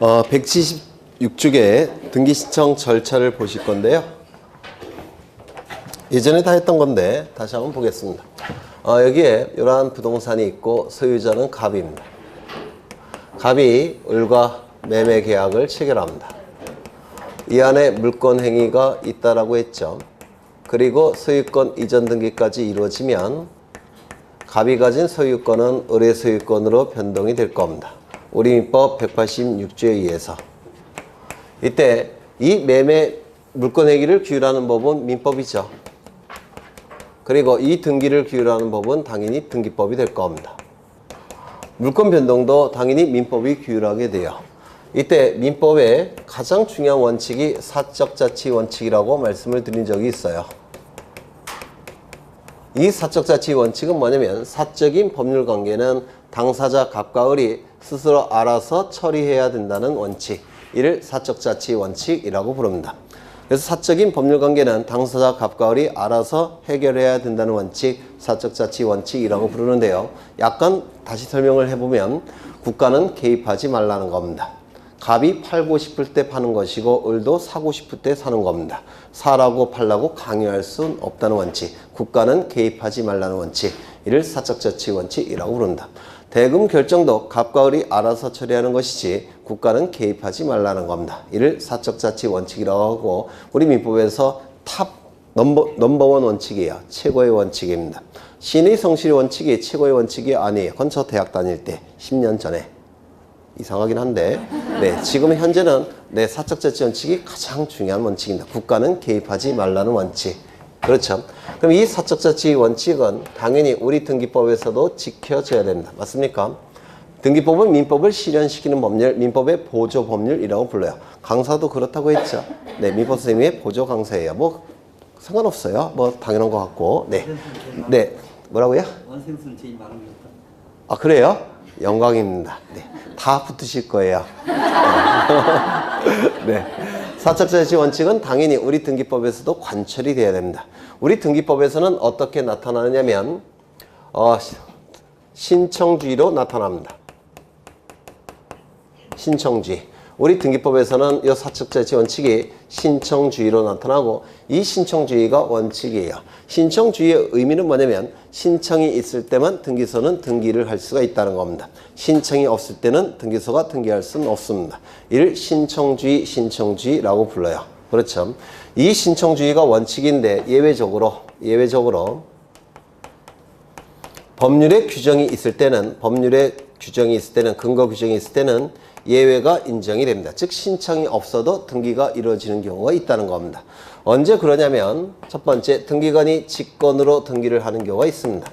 176쪽에 등기 신청 절차를 보실 건데요. 예전에 다 했던 건데 다시 한번 보겠습니다. 여기에 이러한 부동산이 있고 소유자는 갑입니다. 갑이 을과 매매 계약을 체결합니다. 이 안에 물권 행위가 있다라고 했죠. 그리고 소유권 이전 등기까지 이루어지면 갑이 가진 소유권은 을의 소유권으로 변동이 될 겁니다. 우리 민법 186조에 의해서. 이때 이 매매 물권 행위를 규율하는 법은 민법이죠. 그리고 이 등기를 규율하는 법은 당연히 등기법이 될 겁니다. 물권 변동도 당연히 민법이 규율하게 돼요. 이때 민법의 가장 중요한 원칙이 사적 자치 원칙이라고 말씀을 드린 적이 있어요. 이 사적 자치 원칙은 뭐냐면 사적인 법률 관계는 당사자 갑과 을이 스스로 알아서 처리해야 된다는 원칙, 이를 사적 자치 원칙이라고 부릅니다. 그래서 사적인 법률 관계는 당사자 갑과 을이 알아서 해결해야 된다는 원칙, 사적 자치 원칙이라고 부르는데요. 약간 다시 설명을 해보면 국가는 개입하지 말라는 겁니다. 갑이 팔고 싶을 때 파는 것이고 을도 사고 싶을 때 사는 겁니다. 사라고 팔라고 강요할 수는 없다는 원칙, 국가는 개입하지 말라는 원칙, 이를 사적 자치 원칙이라고 부른다. 대금 결정도 갑과 을이 알아서 처리하는 것이지 국가는 개입하지 말라는 겁니다. 이를 사적 자치 원칙이라고 하고 우리 민법에서 탑 넘버원 원칙이에요. 최고의 원칙입니다. 신의 성실의 원칙이 최고의 원칙이 아니에요. 그건 저 대학 다닐 때 10년 전에. 이상하긴 한데 지금 현재는 사적 자치 원칙이 가장 중요한 원칙입니다. 국가는 개입하지 말라는 원칙. 그렇죠. 그럼 이 사적 자치 원칙은 당연히 우리 등기법에서도 지켜져야 됩니다. 맞습니까? 등기법은 민법을 실현시키는 법률, 민법의 보조 법률이라고 불러요. 강사도 그렇다고 했죠. 민법 선생님의 보조 강사예요. 뭐 상관없어요. 뭐 당연한 것 같고. 뭐라고요? 원생수는 제일 많은 것 같다. 아, 그래요? 영광입니다. 다 붙으실 거예요. 사적 자치 원칙은 당연히 우리 등기법에서도 관철이 돼야 됩니다. 우리 등기법에서는 어떻게 나타나느냐면 신청주의로 나타납니다. 신청주의. 우리 등기법에서는 이 사적 자치 원칙이 신청주의로 나타나고 이 신청주의가 원칙이에요. 신청주의의 의미는 뭐냐면 신청이 있을 때만 등기소는 등기를 할 수가 있다는 겁니다. 신청이 없을 때는 등기소가 등기할 수는 없습니다. 이를 신청주의라고 불러요. 그렇죠. 이 신청주의가 원칙인데 예외적으로 법률의 규정이 있을 때는 근거 규정이 있을 때는 예외가 인정이 됩니다. 즉 신청이 없어도 등기가 이루어지는 경우가 있다는 겁니다. 언제 그러냐면 첫 번째, 등기관이 직권으로 등기를 하는 경우가 있습니다.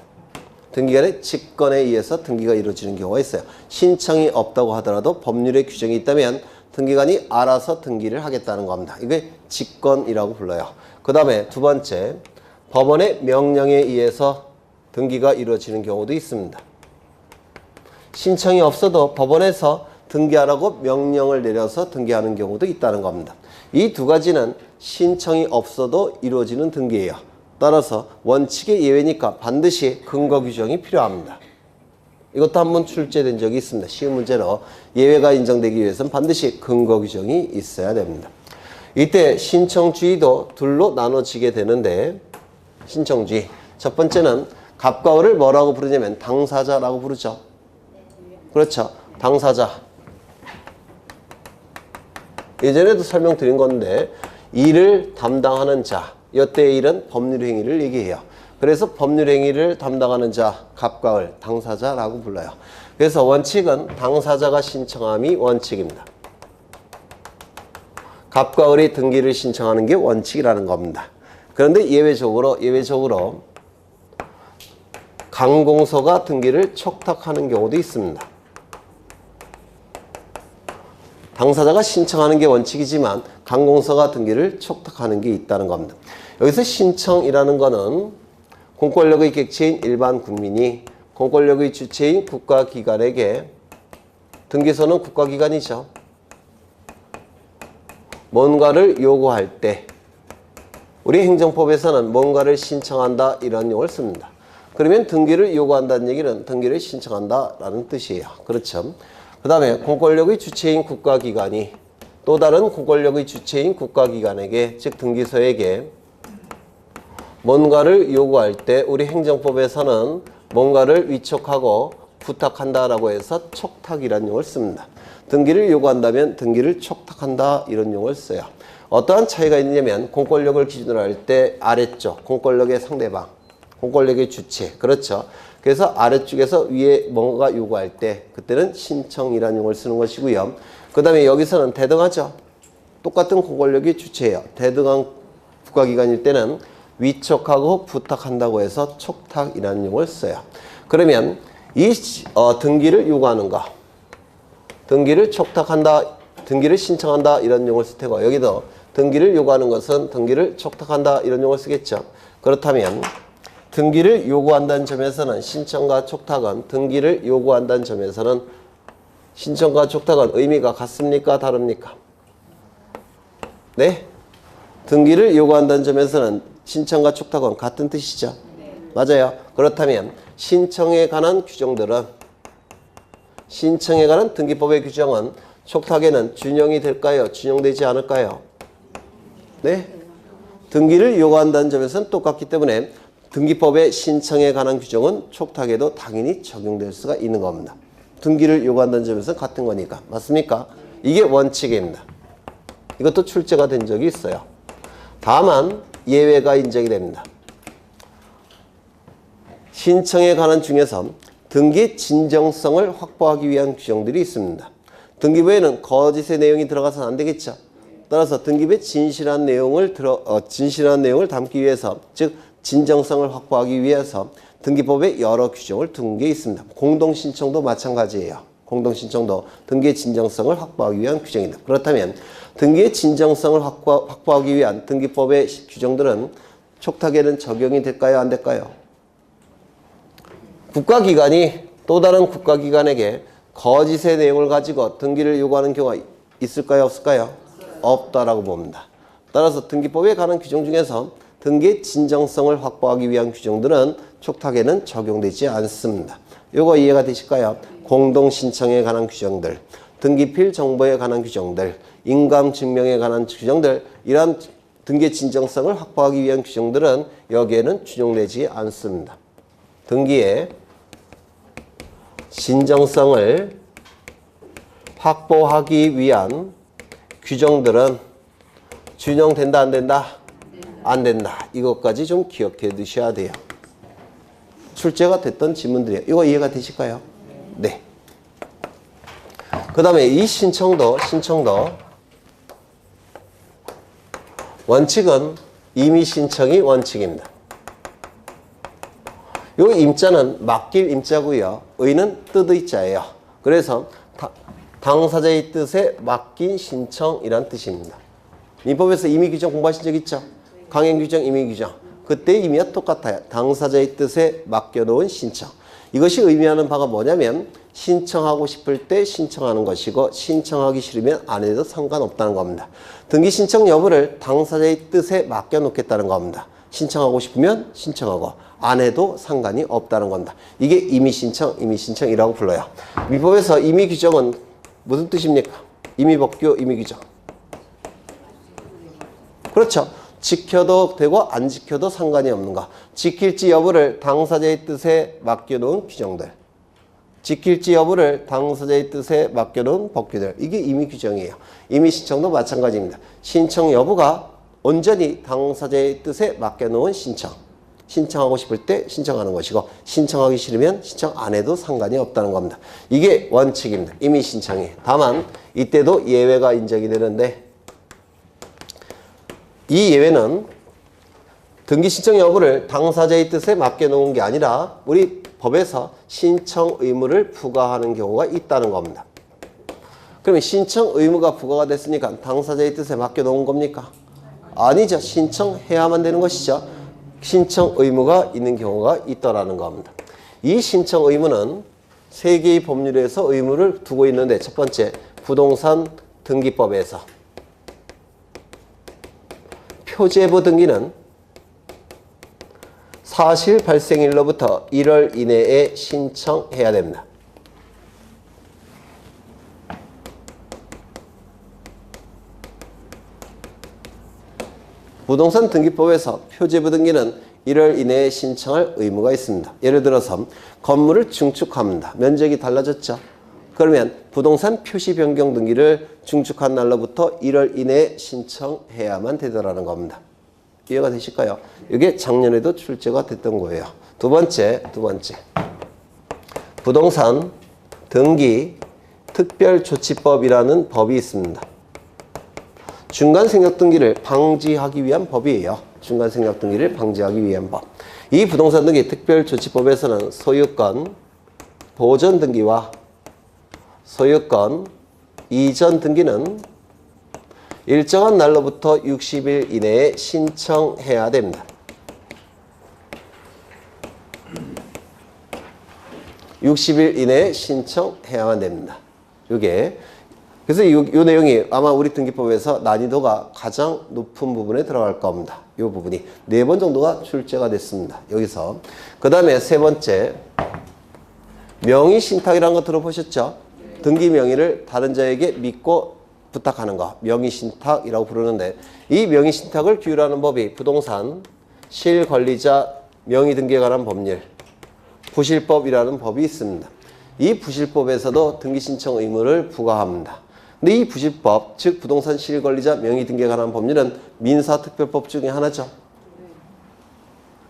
등기관의 직권에 의해서 등기가 이루어지는 경우가 있어요. 신청이 없다고 하더라도 법률의 규정이 있다면 등기관이 알아서 등기를 하겠다는 겁니다. 이게 직권이라고 불러요. 그 다음에 두 번째, 법원의 명령에 의해서 등기가 이루어지는 경우도 있습니다. 신청이 없어도 법원에서 등기하라고 명령을 내려서 등기하는 경우도 있다는 겁니다. 이 두 가지는 신청이 없어도 이루어지는 등기예요. 따라서 원칙의 예외니까 반드시 근거 규정이 필요합니다. 이것도 한번 출제된 적이 있습니다. 쉬운 문제로 예외가 인정되기 위해서는 반드시 근거 규정이 있어야 됩니다. 이때 신청주의도 둘로 나눠지게 되는데 신청주의 첫 번째는 갑과 을을 뭐라고 부르냐면 당사자라고 부르죠. 그렇죠. 당사자. 예전에도 설명드린 건데 일을 담당하는 자, 이때의 일은 법률행위를 얘기해요. 그래서 법률행위를 담당하는 자, 갑과 을, 당사자라고 불러요. 그래서 원칙은 당사자가 신청함이 원칙입니다. 갑과 을이 등기를 신청하는 게 원칙이라는 겁니다. 그런데 예외적으로 강공서가 등기를 촉탁하는 경우도 있습니다. 당사자가 신청하는 게 원칙이지만 강공서가 등기를 촉탁하는 게 있다는 겁니다. 여기서 신청이라는 거는 공권력의 객체인 일반 국민이 공권력의 주체인 국가기관에게, 등기소는 국가기관이죠. 뭔가를 요구할 때, 우리 행정법에서는 뭔가를 신청한다 이런 용어를 씁니다. 그러면 등기를 요구한다는 얘기는 등기를 신청한다라는 뜻이에요. 그렇죠. 그 다음에 공권력의 주체인 국가기관이 또 다른 공권력의 주체인 국가기관에게, 즉 등기소에게 뭔가를 요구할 때 우리 행정법에서는 뭔가를 위촉하고 부탁한다라고 해서 촉탁이라는 용어를 씁니다. 등기를 요구한다면 등기를 촉탁한다 이런 용어를 써요. 어떠한 차이가 있냐면 공권력을 기준으로 할 때 아래쪽, 공권력의 상대방, 공권력의 주체, 그렇죠. 그래서 아래쪽에서 위에 뭔가 요구할 때 그때는 신청이라는 용어를 쓰는 것이고요. 그 다음에 여기서는 대등하죠. 똑같은 공권력이 주체예요. 대등한 국가기관일 때는 위촉하고 부탁한다고 해서 촉탁이라는 용어를 써요. 그러면 이 등기를 요구하는 거, 등기를 촉탁한다, 등기를 신청한다 이런 용어를 쓸 테고, 여기도 등기를 요구하는 것은 등기를 촉탁한다 이런 용어를 쓰겠죠. 그렇다면 등기를 요구한다는 점에서는 신청과 촉탁은, 등기를 요구한다는 점에서는 신청과 촉탁은 의미가 같습니까? 다릅니까? 네? 등기를 요구한다는 점에서는 신청과 촉탁은 같은 뜻이죠. 맞아요. 그렇다면 신청에 관한 규정들은, 신청에 관한 등기법의 규정은 촉탁에는 준용이 될까요? 준용되지 않을까요? 네? 등기를 요구한다는 점에서는 똑같기 때문에 등기법의 신청에 관한 규정은 촉탁에도 당연히 적용될 수가 있는 겁니다. 등기를 요구한다는 점에서 같은 거니까. 맞습니까? 이게 원칙입니다. 이것도 출제가 된 적이 있어요. 다만 예외가 인정이 됩니다. 신청에 관한 중에서 등기 진정성을 확보하기 위한 규정들이 있습니다. 등기부에는 거짓의 내용이 들어가서는 안 되겠죠. 따라서 등기부에 진실한 내용을 담기 위해서, 즉 진정성을 확보하기 위해서 등기법에 여러 규정을 둔 게 있습니다. 공동신청도 마찬가지예요. 공동신청도 등기의 진정성을 확보하기 위한 규정입니다. 그렇다면 등기의 진정성을 확보하기 위한 등기법의 규정들은 촉탁에는 적용이 될까요? 안 될까요? 국가기관이 또 다른 국가기관에게 거짓의 내용을 가지고 등기를 요구하는 경우가 있을까요? 없을까요? 없다라고 봅니다. 따라서 등기법에 관한 규정 중에서 등기의 진정성을 확보하기 위한 규정들은 촉탁에는 적용되지 않습니다. 요거 이해가 되실까요? 공동신청에 관한 규정들, 등기필 정보에 관한 규정들, 인감증명에 관한 규정들, 이러한 등기의 진정성을 확보하기 위한 규정들은 여기에는 준용되지 않습니다. 등기의 진정성을 확보하기 위한 규정들은 준용된다, 안 된다? 안 된다. 이것까지 좀 기억해 두셔야 돼요. 출제가 됐던 질문들이에요. 이거 이해가 되실까요? 네. 그 다음에 이 신청도 원칙은 임의 신청이 원칙입니다. 요 임자는 맡길 임자고요. 의는 뜻의 자예요. 그래서 당사자의 뜻에 맡긴 신청이란 뜻입니다. 민법에서 임의 규정 공부하신 적 있죠? 강행 규정, 임의 규정. 그때의 의미와 똑같아요. 당사자의 뜻에 맡겨놓은 신청. 이것이 의미하는 바가 뭐냐면 신청하고 싶을 때 신청하는 것이고 신청하기 싫으면 안 해도 상관없다는 겁니다. 등기 신청 여부를 당사자의 뜻에 맡겨놓겠다는 겁니다. 신청하고 싶으면 신청하고 안 해도 상관이 없다는 겁니다. 이게 임의신청, 임의신청이라고 불러요. 민법에서 임의규정은 무슨 뜻입니까? 임의법규, 임의규정. 그렇죠. 지켜도 되고 안 지켜도 상관이 없는 거. 지킬지 여부를 당사자의 뜻에 맡겨놓은 규정들. 지킬지 여부를 당사자의 뜻에 맡겨놓은 법규들. 이게 임의규정이에요. 임의신청도 마찬가지입니다. 신청 여부가 온전히 당사자의 뜻에 맡겨놓은 신청. 신청하고 싶을 때 신청하는 것이고 신청하기 싫으면 신청 안 해도 상관이 없다는 겁니다. 이게 원칙입니다. 임의신청이. 다만 이때도 예외가 인정이 되는데 이 예외는 등기 신청 여부를 당사자의 뜻에 맡겨놓은 게 아니라 우리 법에서 신청 의무를 부과하는 경우가 있다는 겁니다. 그러면 신청 의무가 부과가 됐으니까 당사자의 뜻에 맡겨놓은 겁니까? 아니죠. 신청해야만 되는 것이죠. 신청 의무가 있는 경우가 있더라는 겁니다. 이 신청 의무는 세 개의 법률에서 의무를 두고 있는데 첫 번째 부동산 등기법에서 표제부 등기는 사실 발생일로부터 1월 이내에 신청해야 됩니다. 부동산 등기법에서 표제부 등기는 1월 이내에 신청할 의무가 있습니다. 예를 들어서 건물을 증축합니다. 면적이 달라졌죠. 그러면 부동산 표시 변경 등기를 증축한 날로부터 1월 이내에 신청해야만 되더라는 겁니다. 이해가 되실까요? 이게 작년에도 출제가 됐던 거예요. 두 번째. 부동산 등기 특별조치법이라는 법이 있습니다. 중간생략등기를 방지하기 위한 법이에요. 중간생략등기를 방지하기 위한 법. 이 부동산 등기 특별조치법에서는 소유권 보전 등기와 소유권 이전 등기는 일정한 날로부터 60일 이내에 신청해야 됩니다. 60일 이내에 신청해야만 됩니다. 이게 그래서 이 내용이 아마 우리 등기법에서 난이도가 가장 높은 부분에 들어갈 겁니다. 이 부분이 4번 정도가 출제가 됐습니다. 여기서 그 다음에 세 번째 명의신탁이라는 거 들어보셨죠? 등기 명의를 다른 자에게 믿고 부탁하는 거 명의신탁이라고 부르는데 이 명의신탁을 규율하는 법이 부동산 실권리자 명의등기에 관한 법률 부실법이라는 법이 있습니다. 이 부실법에서도 등기신청 의무를 부과합니다. 근데 이 부실법, 즉 부동산 실권리자 명의등기에 관한 법률은 민사특별법 중에 하나죠.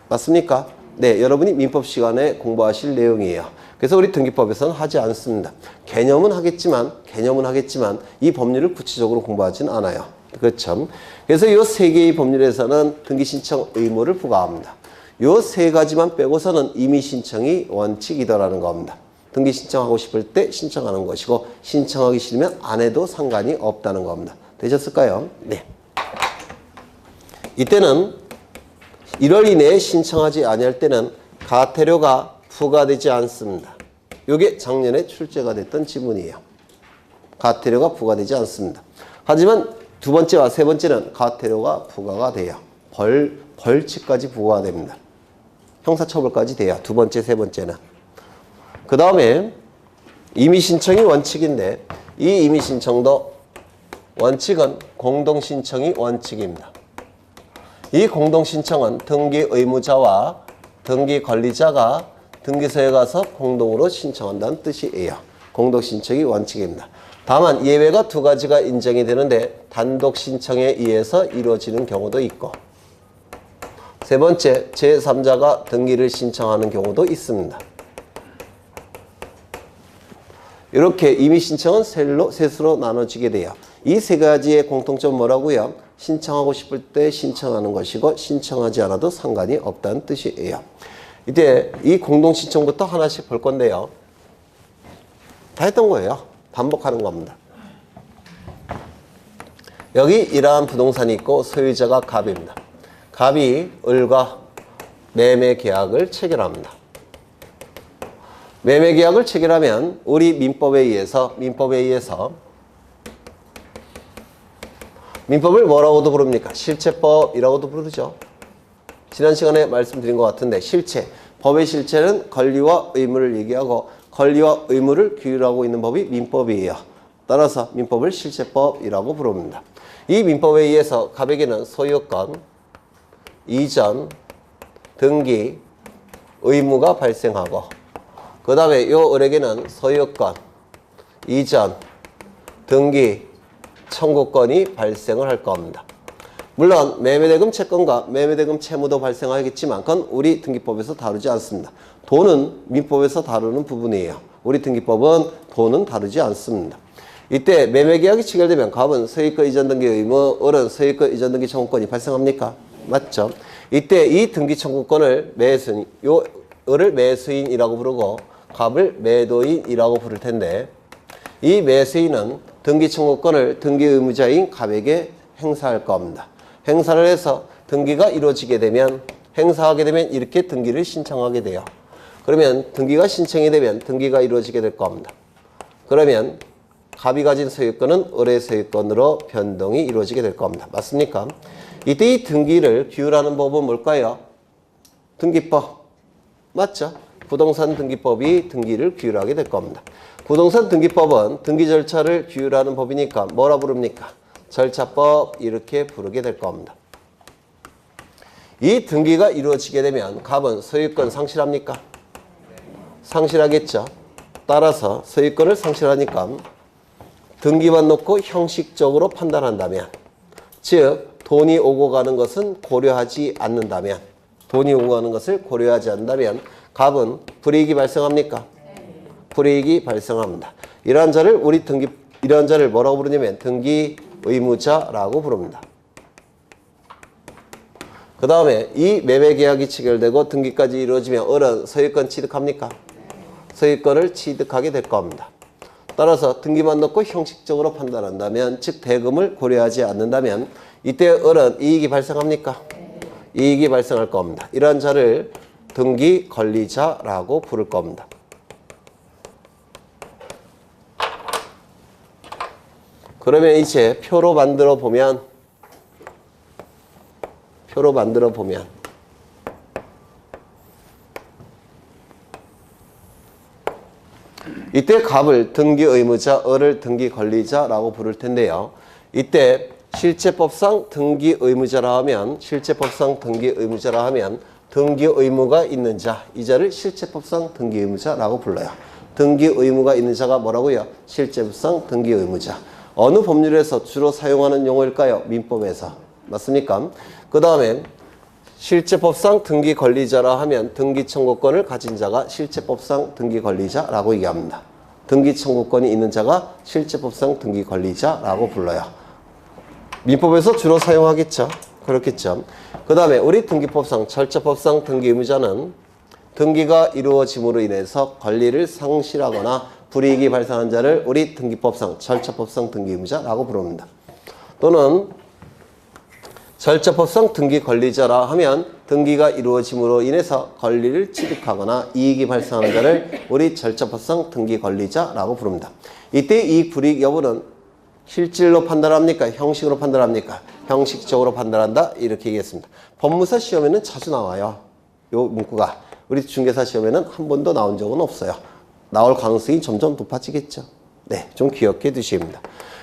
맞습니까? 네, 여러분이 민법 시간에 공부하실 내용이에요. 그래서 우리 등기법에서는 하지 않습니다. 개념은 하겠지만 이 법률을 구체적으로 공부하진 않아요. 그렇죠? 그래서 이 세 개의 법률에서는 등기신청 의무를 부과합니다. 이 세 가지만 빼고서는 임의 신청이 원칙이더라는 겁니다. 등기 신청하고 싶을 때 신청하는 것이고 신청하기 싫으면 안 해도 상관이 없다는 겁니다. 되셨을까요? 네. 이때는 1월 이내에 신청하지 아니할 때는 가태료가 부과되지 않습니다. 이게 작년에 출제가 됐던 지문이에요. 가태료가 부과되지 않습니다. 하지만 두 번째와 세 번째는 가태료가 부과가 돼요. 벌칙까지 부과가 됩니다. 형사처벌까지 돼요. 두 번째, 세 번째는. 그 다음에 임의신청이 원칙인데 이 임의신청도 원칙은 공동신청이 원칙입니다. 이 공동신청은 등기 의무자와 등기 관리자가 등기소에 가서 공동으로 신청한다는 뜻이에요. 공동신청이 원칙입니다. 다만 예외가 두 가지가 인정이 되는데 단독 신청에 의해서 이루어지는 경우도 있고 세 번째, 제3자가 등기를 신청하는 경우도 있습니다. 이렇게 임의신청은 셋으로 나눠지게 돼요. 이 세 가지의 공통점 뭐라고요? 신청하고 싶을 때 신청하는 것이고 신청하지 않아도 상관이 없다는 뜻이에요. 이때 이 공동신청부터 하나씩 볼 건데요. 다 했던 거예요. 반복하는 겁니다. 여기 이러한 부동산이 있고 소유자가 갑입니다. 갑이 을과 매매 계약을 체결합니다. 매매 계약을 체결하면 우리 민법에 의해서 민법을 뭐라고도 부릅니까? 실체법이라고도 부르죠. 지난 시간에 말씀드린 것 같은데 실체, 법의 실체는 권리와 의무를 얘기하고 권리와 의무를 규율하고 있는 법이 민법이에요. 따라서 민법을 실체법이라고 부릅니다. 이 민법에 의해서 갑에게는 소유권, 이전, 등기, 의무가 발생하고 그 다음에 요 을에게는 소유권, 이전, 등기, 청구권이 발생을 할 겁니다. 물론 매매대금 채권과 매매대금 채무도 발생하겠지만 그건 우리 등기법에서 다루지 않습니다. 돈은 민법에서 다루는 부분이에요. 우리 등기법은 돈은 다루지 않습니다. 이때 매매계약이 체결되면 갑은 소유권 이전 등기 의무, 을은 소유권 이전 등기 청구권이 발생합니까? 맞죠? 이때 이 등기 청구권을 매수인, 요 을을 매수인이라고 부르고 갑을 매도인이라고 부를 텐데 이 매수인은 등기 청구권을 등기 의무자인 갑에게 행사할 겁니다. 행사를 해서 등기가 이루어지게 되면 행사하게 되면 이렇게 등기를 신청하게 돼요. 그러면 등기가 신청이 되면 등기가 이루어지게 될 겁니다. 그러면 갑이 가진 소유권은 을의 소유권으로 변동이 이루어지게 될 겁니다. 맞습니까? 이때 이 등기를 규율하는 법은 뭘까요? 등기법. 맞죠? 부동산 등기법이 등기를 규율하게 될 겁니다. 부동산 등기법은 등기 절차를 규율하는 법이니까 뭐라 부릅니까? 절차법 이렇게 부르게 될 겁니다. 이 등기가 이루어지게 되면 갑은 소유권 상실합니까? 상실하겠죠. 따라서 소유권을 상실하니까 등기만 놓고 형식적으로 판단한다면, 즉 돈이 오고 가는 것은 고려하지 않는다면, 돈이 오고 가는 것을 고려하지 않는다면 갑은 불이익이 발생합니까? 불이익이 발생합니다. 이러한 자를 뭐라고 부르냐면 등기 의무자라고 부릅니다. 그 다음에 이 매매 계약이 체결되고 등기까지 이루어지면 을은 소유권 취득합니까? 소유권을 취득하게 될 겁니다. 따라서 등기만 놓고 형식적으로 판단한다면, 즉 대금을 고려하지 않는다면 이때 을은 이익이 발생합니까? 이익이 발생할 겁니다. 이러한 자를 등기 권리자라고 부를 겁니다. 그러면 이제 표로 만들어 보면 이때 갑을 등기 의무자, 을을 등기 권리자라고 부를 텐데요. 이때 실제법상 등기 의무자라 하면 등기 의무가 있는 자, 이 자를 실제법상 등기 의무자라고 불러요. 등기 의무가 있는 자가 뭐라고요? 실제법상 등기 의무자. 어느 법률에서 주로 사용하는 용어일까요? 민법에서. 맞습니까? 그 다음에 실제법상 등기 권리자라 하면 등기 청구권을 가진 자가 실제법상 등기 권리자라고 얘기합니다. 등기 청구권이 있는 자가 실제법상 등기 권리자라고 불러요. 민법에서 주로 사용하겠죠. 그렇겠죠. 그 다음에 우리 등기법상 절차법상 등기 의무자는 등기가 이루어짐으로 인해서 권리를 상실하거나 불이익이 발생한 자를 우리 등기법상 절차법상 등기 의무자라고 부릅니다. 또는 절차법상 등기 권리자라 하면 등기가 이루어짐으로 인해서 권리를 취득하거나 이익이 발생하는 자를 우리 절차법상 등기 권리자라고 부릅니다. 이때 이익 불이익 여부는 실질로 판단합니까? 형식으로 판단합니까? 형식적으로 판단한다, 이렇게 얘기했습니다. 법무사 시험에는 자주 나와요. 요 문구가. 우리 중개사 시험에는 한 번도 나온 적은 없어요. 나올 가능성이 점점 높아지겠죠. 네, 좀 기억해 두시면 됩니다.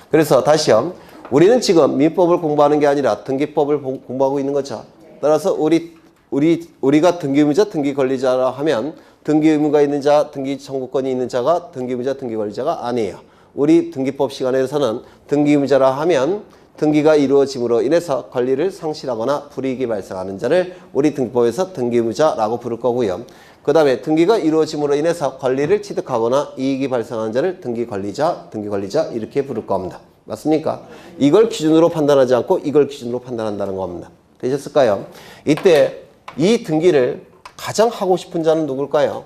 그래서 다시요. 우리는 지금 민법을 공부하는 게 아니라 등기법을 공부하고 있는 거죠. 따라서 우리가 등기의무자, 등기권리자라 하면 등기의무가 있는 자, 등기 청구권이 있는 자가 등기의무자, 등기권리자가 아니에요. 우리 등기법 시간에서는 등기의무자라 하면 등기가 이루어짐으로 인해서 권리를 상실하거나 불이익이 발생하는 자를 우리 등기법에서 등기의무자라고 부를 거고요. 그 다음에 등기가 이루어짐으로 인해서 권리를 취득하거나 이익이 발생하는 자를 등기권리자 이렇게 부를 겁니다. 맞습니까? 이걸 기준으로 판단하지 않고 이걸 기준으로 판단한다는 겁니다. 되셨을까요? 이때 이 등기를 가장 하고 싶은 자는 누굴까요?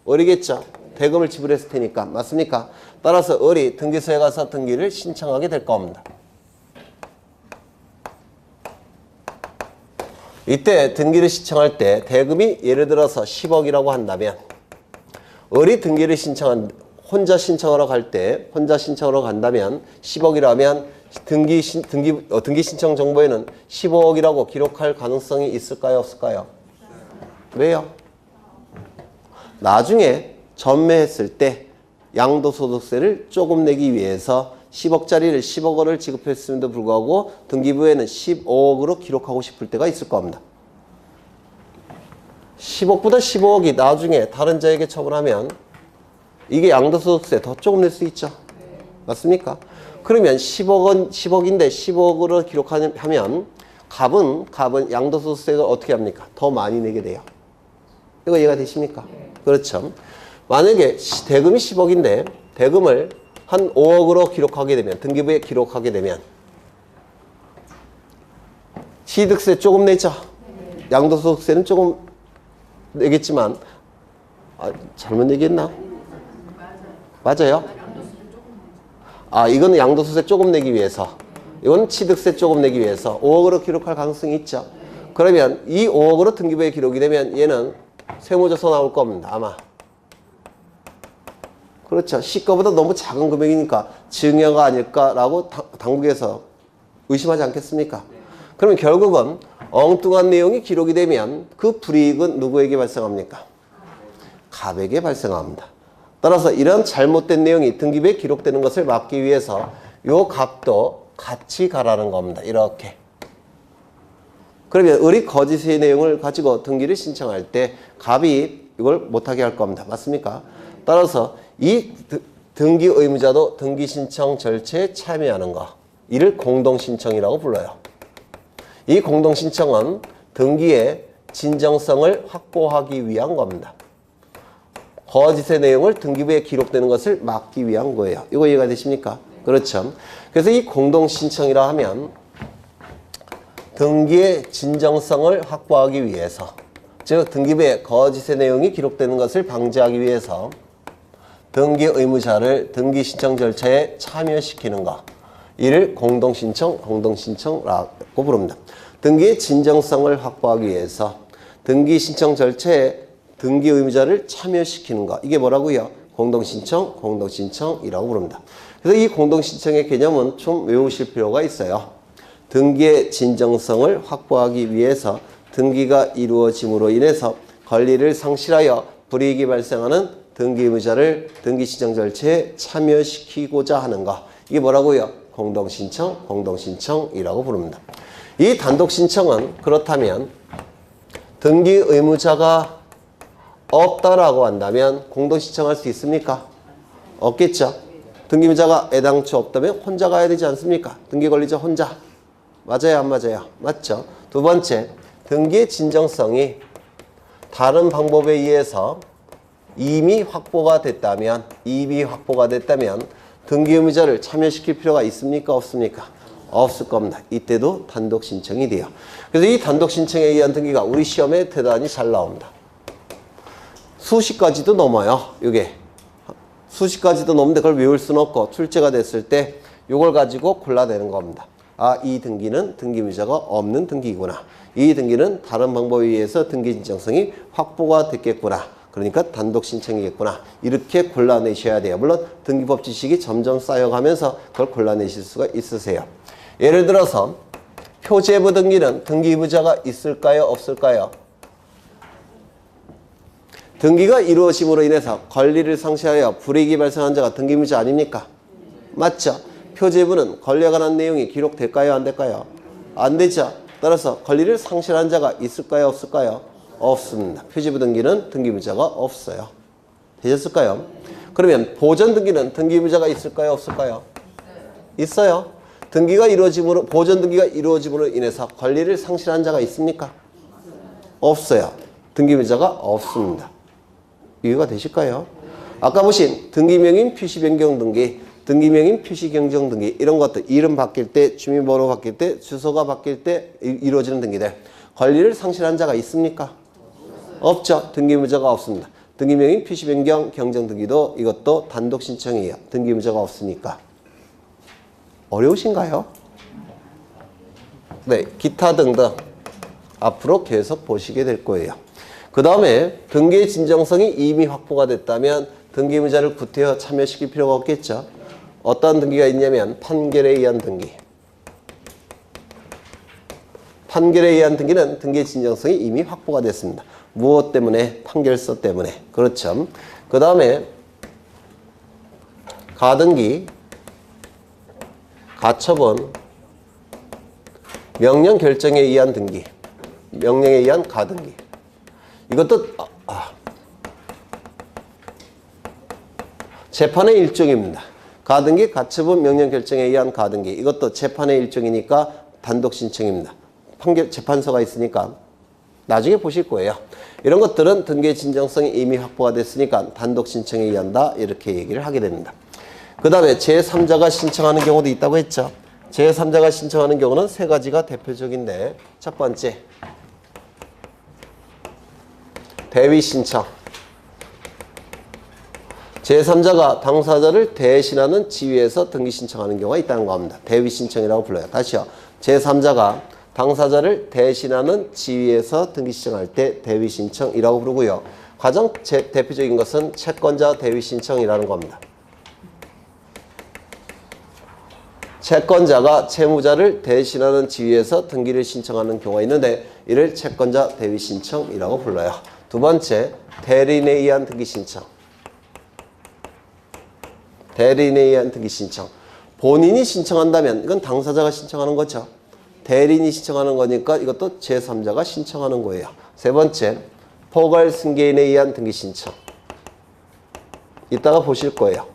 을이겠죠. 대금을 지불했을 테니까. 맞습니까? 따라서 을이 등기소에 가서 등기를 신청하게 될 겁니다. 이때 등기를 신청할 때 대금이 예를 들어서 10억이라고 한다면 을이 등기를 혼자 신청하러 간다면 10억이라면 등기 신청 정보에는 15억이라고 기록할 가능성이 있을까요? 없을까요? 왜요? 나중에 전매했을 때 양도소득세를 조금 내기 위해서 10억짜리를 10억 원을 지급했음에도 불구하고 등기부에는 15억으로 기록하고 싶을 때가 있을 겁니다. 10억보다 15억이 나중에 다른 자에게 처분하면 이게 양도소득세 더 조금 낼 수 있죠. 맞습니까? 그러면 10억인데 10억으로 기록하면 갑은 양도소득세가 어떻게 합니까? 더 많이 내게 돼요. 이거 이해가 되십니까? 그렇죠. 만약에 대금이 10억인데 대금을 한 5억으로 기록하게 되면 등기부에 기록하게 되면 취득세 조금 내죠. 양도소득세는 조금 내겠지만 잘못 얘기했나? 맞아요? 이거는 양도소득세 조금 내기 위해서, 이건 취득세 조금 내기 위해서 5억으로 기록할 가능성이 있죠. 그러면 이 5억으로 등기부에 기록이 되면 얘는 세무조서 나올 겁니다. 아마. 그렇죠. 시가보다 너무 작은 금액이니까 증여가 아닐까라고 당국에서 의심하지 않겠습니까? 그러면 결국은 엉뚱한 내용이 기록이 되면 그 불이익은 누구에게 발생합니까? 갑에게 발생합니다. 따라서 이런 잘못된 내용이 등기부에 기록되는 것을 막기 위해서 요 갑도 같이 가라는 겁니다. 이렇게. 그러면 의리 거짓의 내용을 가지고 등기를 신청할 때 갑이 이걸 못하게 할 겁니다. 맞습니까? 따라서 이 등기 의무자도 등기 신청 절차에 참여하는 거, 이를 공동신청이라고 불러요. 이 공동신청은 등기의 진정성을 확보하기 위한 겁니다. 거짓의 내용을 등기부에 기록되는 것을 막기 위한 거예요. 이거 이해가 되십니까? 그렇죠. 그래서 이 공동신청이라 하면 등기의 진정성을 확보하기 위해서, 즉 등기부에 거짓의 내용이 기록되는 것을 방지하기 위해서 등기 의무자를 등기 신청 절차에 참여시키는 것, 이를 공동신청이라고 부릅니다. 등기의 진정성을 확보하기 위해서 등기 신청 절차에 등기 의무자를 참여시키는 것, 이게 뭐라고요? 공동신청이라고 부릅니다. 그래서 이 공동신청의 개념은 좀 외우실 필요가 있어요. 등기의 진정성을 확보하기 위해서 등기가 이루어짐으로 인해서 권리를 상실하여 불이익이 발생하는 등기 의무자를 등기 신청 절차에 참여시키고자 하는 것, 이게 뭐라고요? 공동신청이라고 부릅니다. 이 단독신청은 그렇다면 등기 의무자가 없다라고 한다면 공동신청할 수 있습니까? 없겠죠. 등기 의무자가 애당초 없다면 혼자 가야 되지 않습니까? 등기 권리자 혼자. 맞아요, 안 맞아요? 맞죠. 두 번째, 등기의 진정성이 다른 방법에 의해서 이미 확보가 됐다면 등기 의무자를 참여시킬 필요가 있습니까? 없습니까? 없을 겁니다. 이때도 단독 신청이 돼요. 그래서 이 단독 신청에 의한 등기가 우리 시험에 대단히 잘 나옵니다. 수십 가지도 넘어요. 이게 수십 가지도 넘는데 그걸 외울 수는 없고 출제가 됐을 때 이걸 가지고 골라내는 겁니다. 아, 이 등기는 등기 의무자가 없는 등기구나. 이 등기는 다른 방법에 의해서 등기 진정성이 확보가 됐겠구나. 그러니까 단독 신청이겠구나. 이렇게 골라내셔야 돼요. 물론 등기법 지식이 점점 쌓여가면서 그걸 골라내실 수가 있으세요. 예를 들어서 표제부 등기는 등기 의무자가 있을까요? 없을까요? 등기가 이루어짐으로 인해서 권리를 상실하여 불이익이 발생한 자가 등기 의무자 아닙니까? 맞죠? 표제부는 권리에 관한 내용이 기록될까요? 안 될까요? 안 되죠. 따라서 권리를 상실한 자가 있을까요? 없을까요? 없습니다. 표제부 등기는 등기 의무자가 없어요. 되셨을까요? 그러면 보전 등기는 등기 의무자가 있을까요? 없을까요? 있어요. 보전 등기가 이루어짐으로 인해서 권리를 상실한 자가 있습니까? 없어요. 등기 의무자가 없습니다. 이해가 되실까요? 아까 보신 등기명인 표시 변경 등기, 등기명인 표시 경정 등기, 이런 것들, 이름 바뀔 때, 주민번호 바뀔 때, 주소가 바뀔 때 이루어지는 등기들, 권리를 상실한 자가 있습니까? 없죠. 등기 의무자가 없습니다. 등기명인 표시 변경 경정 등기도 이것도 단독 신청이에요. 등기 의무자가 없으니까. 어려우신가요? 네, 기타 등등 앞으로 계속 보시게 될 거예요. 그 다음에 등기의 진정성이 이미 확보가 됐다면 등기 의무자를 구태여 참여시킬 필요가 없겠죠. 어떤 등기가 있냐면 판결에 의한 등기. 판결에 의한 등기는 등기의 진정성이 이미 확보가 됐습니다. 무엇 때문에? 판결서 때문에. 그렇죠. 그 다음에 가등기, 가처분, 명령 결정에 의한 등기, 명령에 의한 가등기. 이것도 재판의 일종입니다. 가등기, 가처분, 명령 결정에 의한 가등기. 이것도 재판의 일종이니까 단독 신청입니다. 재판서가 있으니까 나중에 보실 거예요. 이런 것들은 등기의 진정성이 이미 확보가 됐으니까 단독 신청에 의한다. 이렇게 얘기를 하게 됩니다. 그 다음에 제3자가 신청하는 경우도 있다고 했죠. 제3자가 신청하는 경우는 세 가지가 대표적인데, 첫 번째, 대위 신청. 제3자가 당사자를 대신하는 지위에서 등기 신청하는 경우가 있다는 겁니다. 대위 신청이라고 불러요. 다시요. 제3자가 당사자를 대신하는 지위에서 등기 신청할 때 대위 신청이라고 부르고요. 가장 대표적인 것은 채권자 대위 신청이라는 겁니다. 채권자가 채무자를 대신하는 지위에서 등기를 신청하는 경우가 있는데 이를 채권자 대위 신청이라고 불러요. 두 번째, 대리인에 의한 등기 신청. 대리인에 의한 등기 신청. 본인이 신청한다면 이건 당사자가 신청하는 거죠. 대리인이 신청하는 거니까 이것도 제3자가 신청하는 거예요. 세 번째, 포괄 승계인에 의한 등기 신청. 이따가 보실 거예요.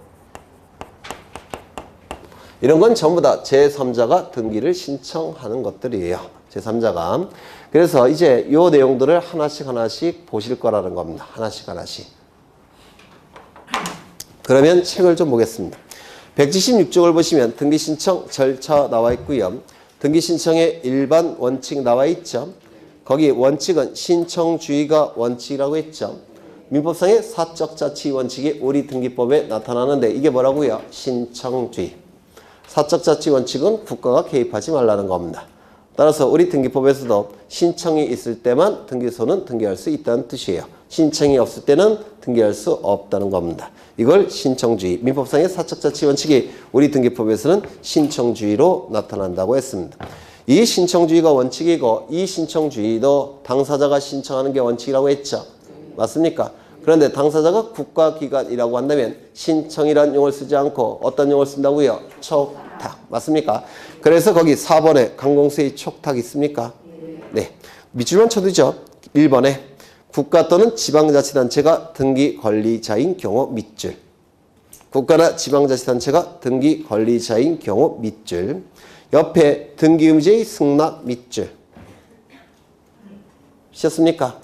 이런 건 전부 다 제3자가 등기를 신청하는 것들이에요. 제3자가. 그래서 이제 이 내용들을 하나씩 보실 거라는 겁니다. 하나씩. 그러면 책을 좀 보겠습니다. 176쪽을 보시면 등기 신청 절차 나와 있고요. 등기 신청의 일반 원칙 나와 있죠. 거기 원칙은 신청주의가 원칙이라고 했죠. 민법상의 사적 자치 원칙이 우리 등기법에 나타나는데 이게 뭐라고요? 신청주의. 사적 자치 원칙은 국가가 개입하지 말라는 겁니다. 따라서 우리 등기법에서도 신청이 있을 때만 등기소는 등기할 수 있다는 뜻이에요. 신청이 없을 때는 등기할 수 없다는 겁니다. 이걸 신청주의, 민법상의 사적 자치 원칙이 우리 등기법에서는 신청주의로 나타난다고 했습니다. 이 신청주의가 원칙이고 이 신청주의도 당사자가 신청하는 게 원칙이라고 했죠. 맞습니까? 그런데 당사자가 국가기관이라고 한다면 신청이라는 용어를 쓰지 않고 어떤 용어를 쓴다고요? 촉탁. 맞습니까? 그래서 거기 4번에 강공수의 촉탁 있습니까? 네. 밑줄만 쳐두죠. 1번에 국가 또는 지방자치단체가 등기 권리자인 경우 밑줄. 국가나 지방자치단체가 등기 권리자인 경우 밑줄. 옆에 등기의무자의 승낙 밑줄. 쓰셨습니까?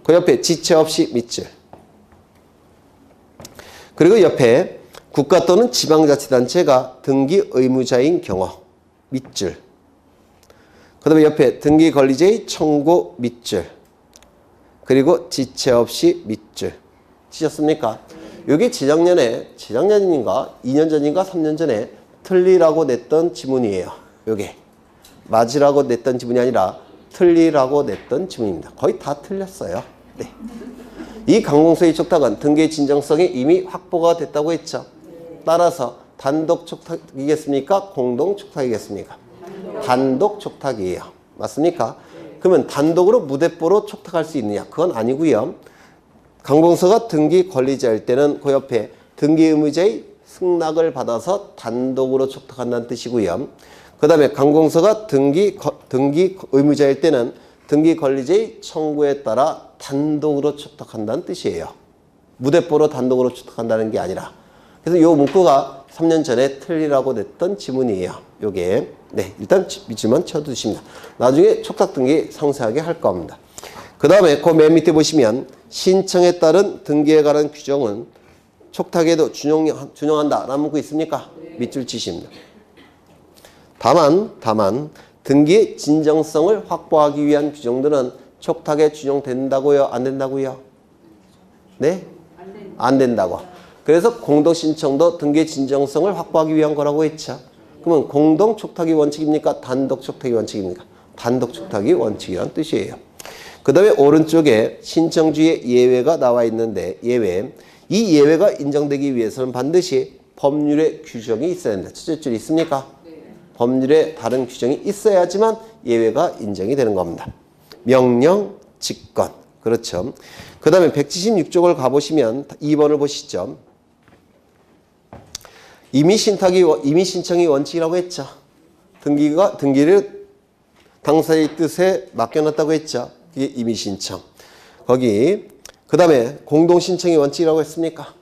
그 옆에 지체 없이 밑줄. 그리고 옆에 국가 또는 지방자치단체가 등기 의무자인 경우 밑줄. 그 다음에 옆에 등기 권리자의 청구 밑줄. 그리고 지체 없이 밑줄. 치셨습니까? 이게 재작년인가 2년 전인가 3년 전에 틀리라고 냈던 지문이에요. 요게 맞으라고 냈던 지문이 아니라 틀리라고 냈던 지문입니다. 거의 다 틀렸어요. 네. 이 강공수의 촉탁은 등기의 진정성이 이미 확보가 됐다고 했죠. 따라서 단독 촉탁이겠습니까? 공동 촉탁이겠습니까? 단독 촉탁이에요. 맞습니까? 그러면 단독으로 무대뽀로 촉탁할 수 있느냐? 그건 아니고요. 강공서가 등기 권리자일 때는 그 옆에 등기 의무자의 승낙을 받아서 단독으로 촉탁한다는 뜻이고요. 그 다음에 강공서가 등기 의무자일 때는 등기 권리자의 청구에 따라 단독으로 촉탁한다는 뜻이에요. 무대뽀로 단독으로 촉탁한다는 게 아니라. 그래서 이 문구가 3년 전에 틀리라고 냈던 지문이에요. 요게. 네, 일단 밑줄만 쳐두십니다. 나중에 촉탁 등기 상세하게 할 겁니다. 그 다음에 그 맨 밑에 보시면 신청에 따른 등기에 관한 규정은 촉탁에도 준용한다 라는 문구 있습니까? 밑줄 치십니다. 다만 등기의 진정성을 확보하기 위한 규정들은 촉탁에 준용된다고요? 안 된다고요? 네? 안 된다고. 그래서 공동신청도 등기의 진정성을 확보하기 위한 거라고 했죠. 그러면 공동촉탁이 원칙입니까? 단독촉탁이 원칙입니까? 단독촉탁이 원칙이라는 뜻이에요. 그 다음에 오른쪽에 신청주의 예외가 나와 있는데 이 예외가 인정되기 위해서는 반드시 법률의 규정이 있어야 된다. 첫째 줄 있습니까? 법률에 다른 규정이 있어야지만 예외가 인정이 되는 겁니다. 명령, 직권. 그렇죠. 그 다음에 176쪽을 가보시면 2번을 보시죠. 임의신청이 원칙이라고 했죠. 등기를 당사자의 뜻에 맡겨놨다고 했죠. 이게 임의신청. 거기 그 다음에 공동신청이 원칙이라고 했습니까?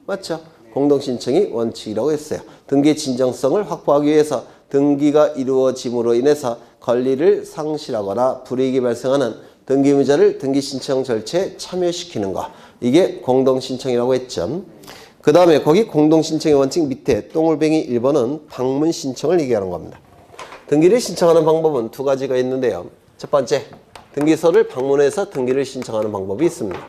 맞죠? 공동신청이 원칙이라고 했어요. 등기의 진정성을 확보하기 위해서 등기가 이루어짐으로 인해서 권리를 상실하거나 불이익이 발생하는 등기의무자를 등기신청 절차에 참여시키는 거. 이게 공동신청이라고 했죠. 그 다음에 거기 공동신청의 원칙 밑에 똥울뱅이 1번은 방문신청을 얘기하는 겁니다. 등기를 신청하는 방법은 두 가지가 있는데요. 첫 번째, 등기소를 방문해서 등기를 신청하는 방법이 있습니다.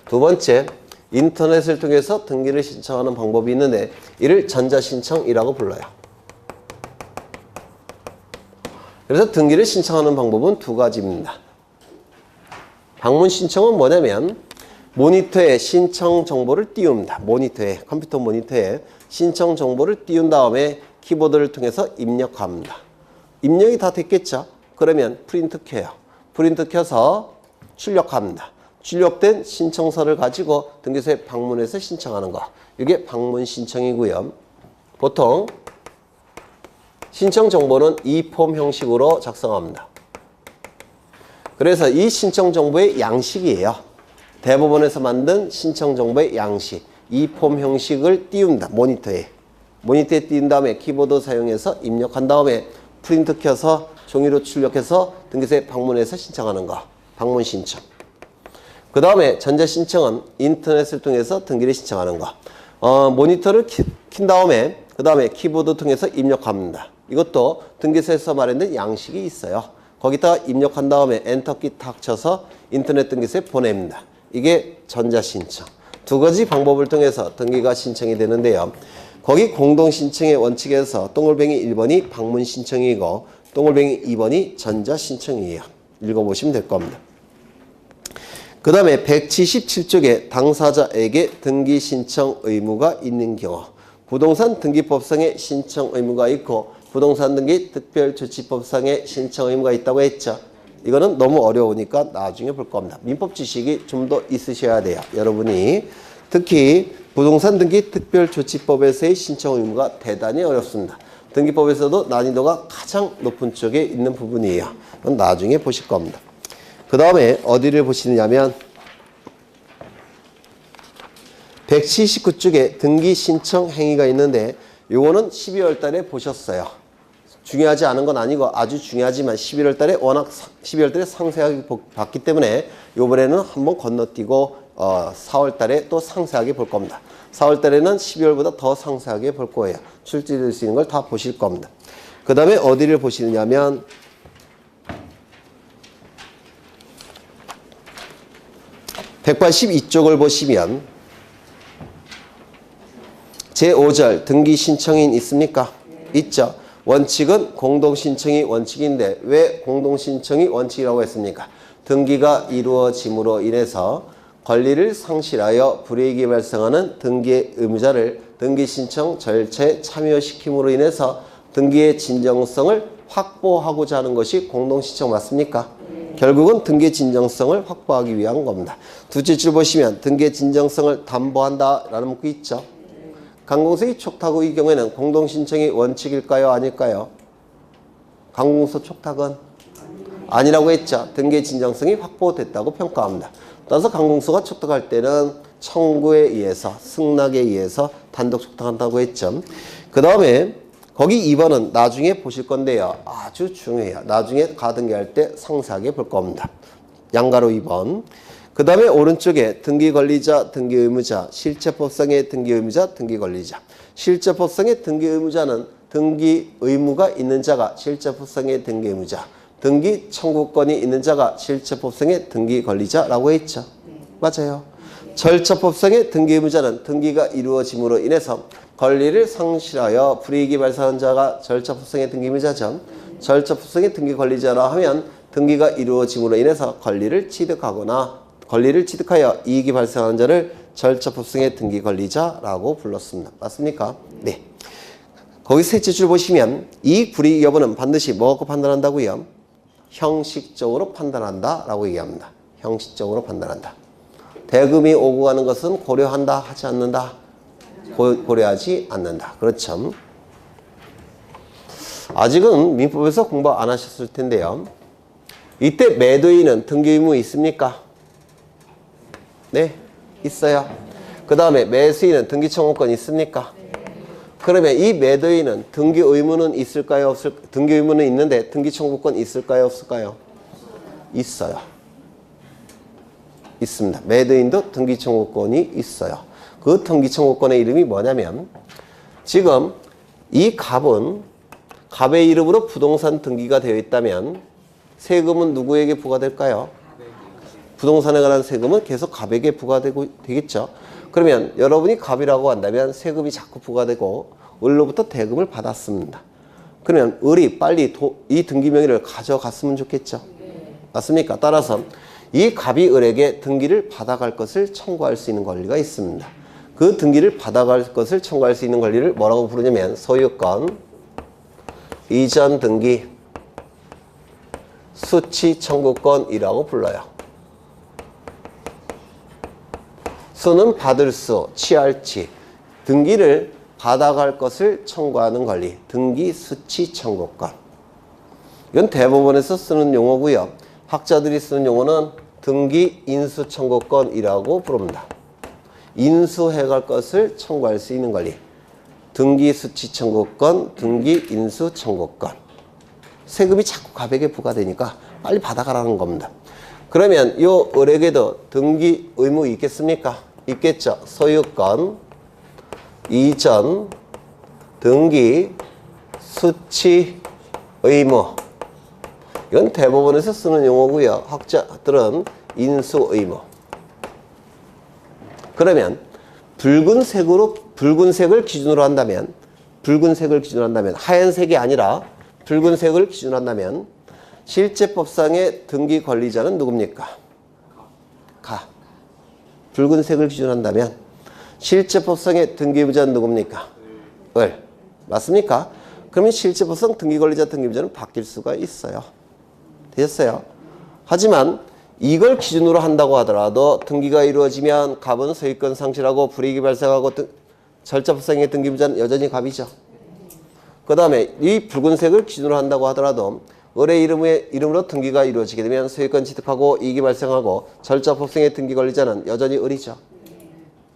두 번째, 인터넷을 통해서 등기를 신청하는 방법이 있는데 이를 전자신청이라고 불러요. 그래서 등기를 신청하는 방법은 두 가지입니다. 방문 신청은 뭐냐면 모니터에 신청 정보를 띄웁니다. 컴퓨터 모니터에 신청 정보를 띄운 다음에 키보드를 통해서 입력합니다. 입력이 다 됐겠죠? 그러면 프린트 켜요. 프린트 켜서 출력합니다. 출력된 신청서를 가지고 등기소에 방문해서 신청하는 거. 이게 방문 신청이고요. 보통 신청 정보는 이 폼 형식으로 작성합니다. 그래서 이 신청 정보의 양식이에요. 대법원에서 만든 신청 정보의 양식. 이 폼 형식을 띄운다. 모니터에 띄운 다음에 키보드 사용해서 입력한 다음에 프린트 켜서 종이로 출력해서 등기소에 방문해서 신청하는 거. 방문 신청. 그 다음에 전자신청은 인터넷을 통해서 등기를 신청하는 거. 모니터를 킨 다음에 그 다음에 키보드 통해서 입력합니다. 이것도 등기소에서 마련된 양식이 있어요. 거기다가 입력한 다음에 엔터키 탁 쳐서 인터넷 등기소에 보냅니다. 이게 전자신청. 두 가지 방법을 통해서 등기가 신청이 되는데요. 거기 공동신청의 원칙에서 동글뱅이 1번이 방문신청이고 동글뱅이 2번이 전자신청이에요. 읽어보시면 될 겁니다. 그 다음에 177쪽에 당사자에게 등기신청 의무가 있는 경우 부동산 등기법상의 신청 의무가 있고 부동산 등기 특별조치법상의 신청 의무가 있다고 했죠. 이거는 너무 어려우니까 나중에 볼 겁니다. 민법 지식이 좀 더 있으셔야 돼요. 여러분이 특히 부동산 등기 특별조치법에서의 신청 의무가 대단히 어렵습니다. 등기법에서도 난이도가 가장 높은 쪽에 있는 부분이에요. 그건 나중에 보실 겁니다. 그 다음에 어디를 보시느냐면 179쪽에 등기 신청 행위가 있는데 요거는 12월 달에 보셨어요. 중요하지 않은 건 아니고 아주 중요하지만 11월 달에 워낙 12월 달에 상세하게 봤기 때문에 요번에는 한번 건너뛰고 4월 달에 또 상세하게 볼 겁니다. 4월 달에는 12월보다 더 상세하게 볼 거예요. 출제될 수 있는 걸 다 보실 겁니다. 그 다음에 어디를 보시느냐면 182쪽을 보시면 제5절 등기 신청인 있습니까? 있죠. 원칙은 공동신청이 원칙인데 왜 공동신청이 원칙이라고 했습니까? 등기가 이루어짐으로 인해서 권리를 상실하여 불이익이 발생하는 등기의 의무자를 등기신청 절차에 참여시킴으로 인해서 등기의 진정성을 확보하고자 하는 것이 공동신청 맞습니까? 결국은 등기의 진정성을 확보하기 위한 겁니다. 두째 줄 보시면 등기의 진정성을 담보한다 라는 문구 있죠. 강공서의 촉탁의 경우에는 공동신청이 원칙일까요? 아닐까요? 강공서 촉탁은 아니라고 했죠. 등기의 진정성이 확보됐다고 평가합니다. 따라서 강공서가 촉탁할 때는 청구에 의해서 승낙에 의해서 단독 촉탁한다고 했죠. 그 다음에 거기 2번은 나중에 보실 건데요. 아주 중요해요. 나중에 가등기할 때 상세하게 볼 겁니다. 양가로 2번. 그 다음에 오른쪽에 등기권리자, 등기의무자, 실체법상의 등기의무자, 등기권리자. 실체법상의 등기의무자는 등기의무가 있는 자가 실체법상의 등기의무자, 등기 청구권이 있는 자가 실체법상의 등기권리자라고 했죠. 맞아요. 절차법상의 등기의무자는 등기가 이루어짐으로 인해서 권리를 상실하여 불이익이 발생한 자가 절차법상의 등기의무자죠. 절차법상의 등기권리자라 하면 등기가 이루어짐으로 인해서 권리를 취득하여 이익이 발생하는 자를 절차법상의 등기권리자라고 불렀습니다. 맞습니까? 네. 거기 셋째 줄 보시면 이익 불이익 여부는 반드시 뭐하고 판단한다고요? 형식적으로 판단한다 라고 얘기합니다. 형식적으로 판단한다. 대금이 오고 가는 것은 고려한다 하지 않는다? 고려하지 않는다. 그렇죠. 아직은 민법에서 공부 안 하셨을 텐데요. 이때 매도인은 등기 의무 있습니까? 네, 있어요. 그 다음에 매수인은 등기 청구권 있습니까? 그러면 이 매도인은 등기 의무는 있을까요? 등기 의무는 있는데 등기 청구권 있을까요? 없을까요? 있어요. 있습니다. 매도인도 등기 청구권이 있어요. 그 등기 청구권의 이름이 뭐냐면 지금 이 갑은 갑의 이름으로 부동산 등기가 되어 있다면 세금은 누구에게 부과될까요? 부동산에 관한 세금은 계속 갑에게 부과되겠죠. 그러면 여러분이 갑이라고 한다면 세금이 자꾸 부과되고 을로부터 대금을 받았습니다. 그러면 을이 빨리 이 등기 명의를 가져갔으면 좋겠죠. 맞습니까? 따라서 이 갑이 을에게 등기를 받아갈 것을 청구할 수 있는 권리가 있습니다. 그 등기를 받아갈 것을 청구할 수 있는 권리를 뭐라고 부르냐면 소유권, 이전 등기, 수취 청구권이라고 불러요. 수는 받을 수, 취할 취. 등기를 받아갈 것을 청구하는 권리. 등기 수취 청구권. 이건 대법원에서 쓰는 용어고요. 학자들이 쓰는 용어는 등기 인수 청구권이라고 부릅니다. 인수해갈 것을 청구할 수 있는 권리. 등기 수취 청구권, 등기 인수 청구권. 세금이 자꾸 가백에 부과되니까 빨리 받아가라는 겁니다. 그러면 이 을에게도 등기 의무 있겠습니까? 있겠죠. 소유권, 이전, 등기, 수취 의무. 이건 대법원에서 쓰는 용어고요. 학자들은 인수 의무. 그러면 붉은색을 기준으로 한다면 하얀색이 아니라 붉은색을 기준으로 한다면 실제법상의 등기 권리자는 누굽니까? 가. 붉은색을 기준으로 한다면 실제법상의 등기 의무자는 누굽니까? 을. 맞습니까? 그러면 실제법상 등기 권리자, 등기 의무자는 바뀔 수가 있어요. 되셨어요? 하지만 이걸 기준으로 한다고 하더라도 등기가 이루어지면 갑은 소유권 상실하고 불이익이 발생하고 절차법상의 등기 의무자는 여전히 갑이죠. 그 다음에 이 붉은색을 기준으로 한다고 하더라도 을의 이름으로 등기가 이루어지게 되면 소유권 취득하고 이익이 발생하고 절차법상의 등기 권리자는 여전히 을이죠.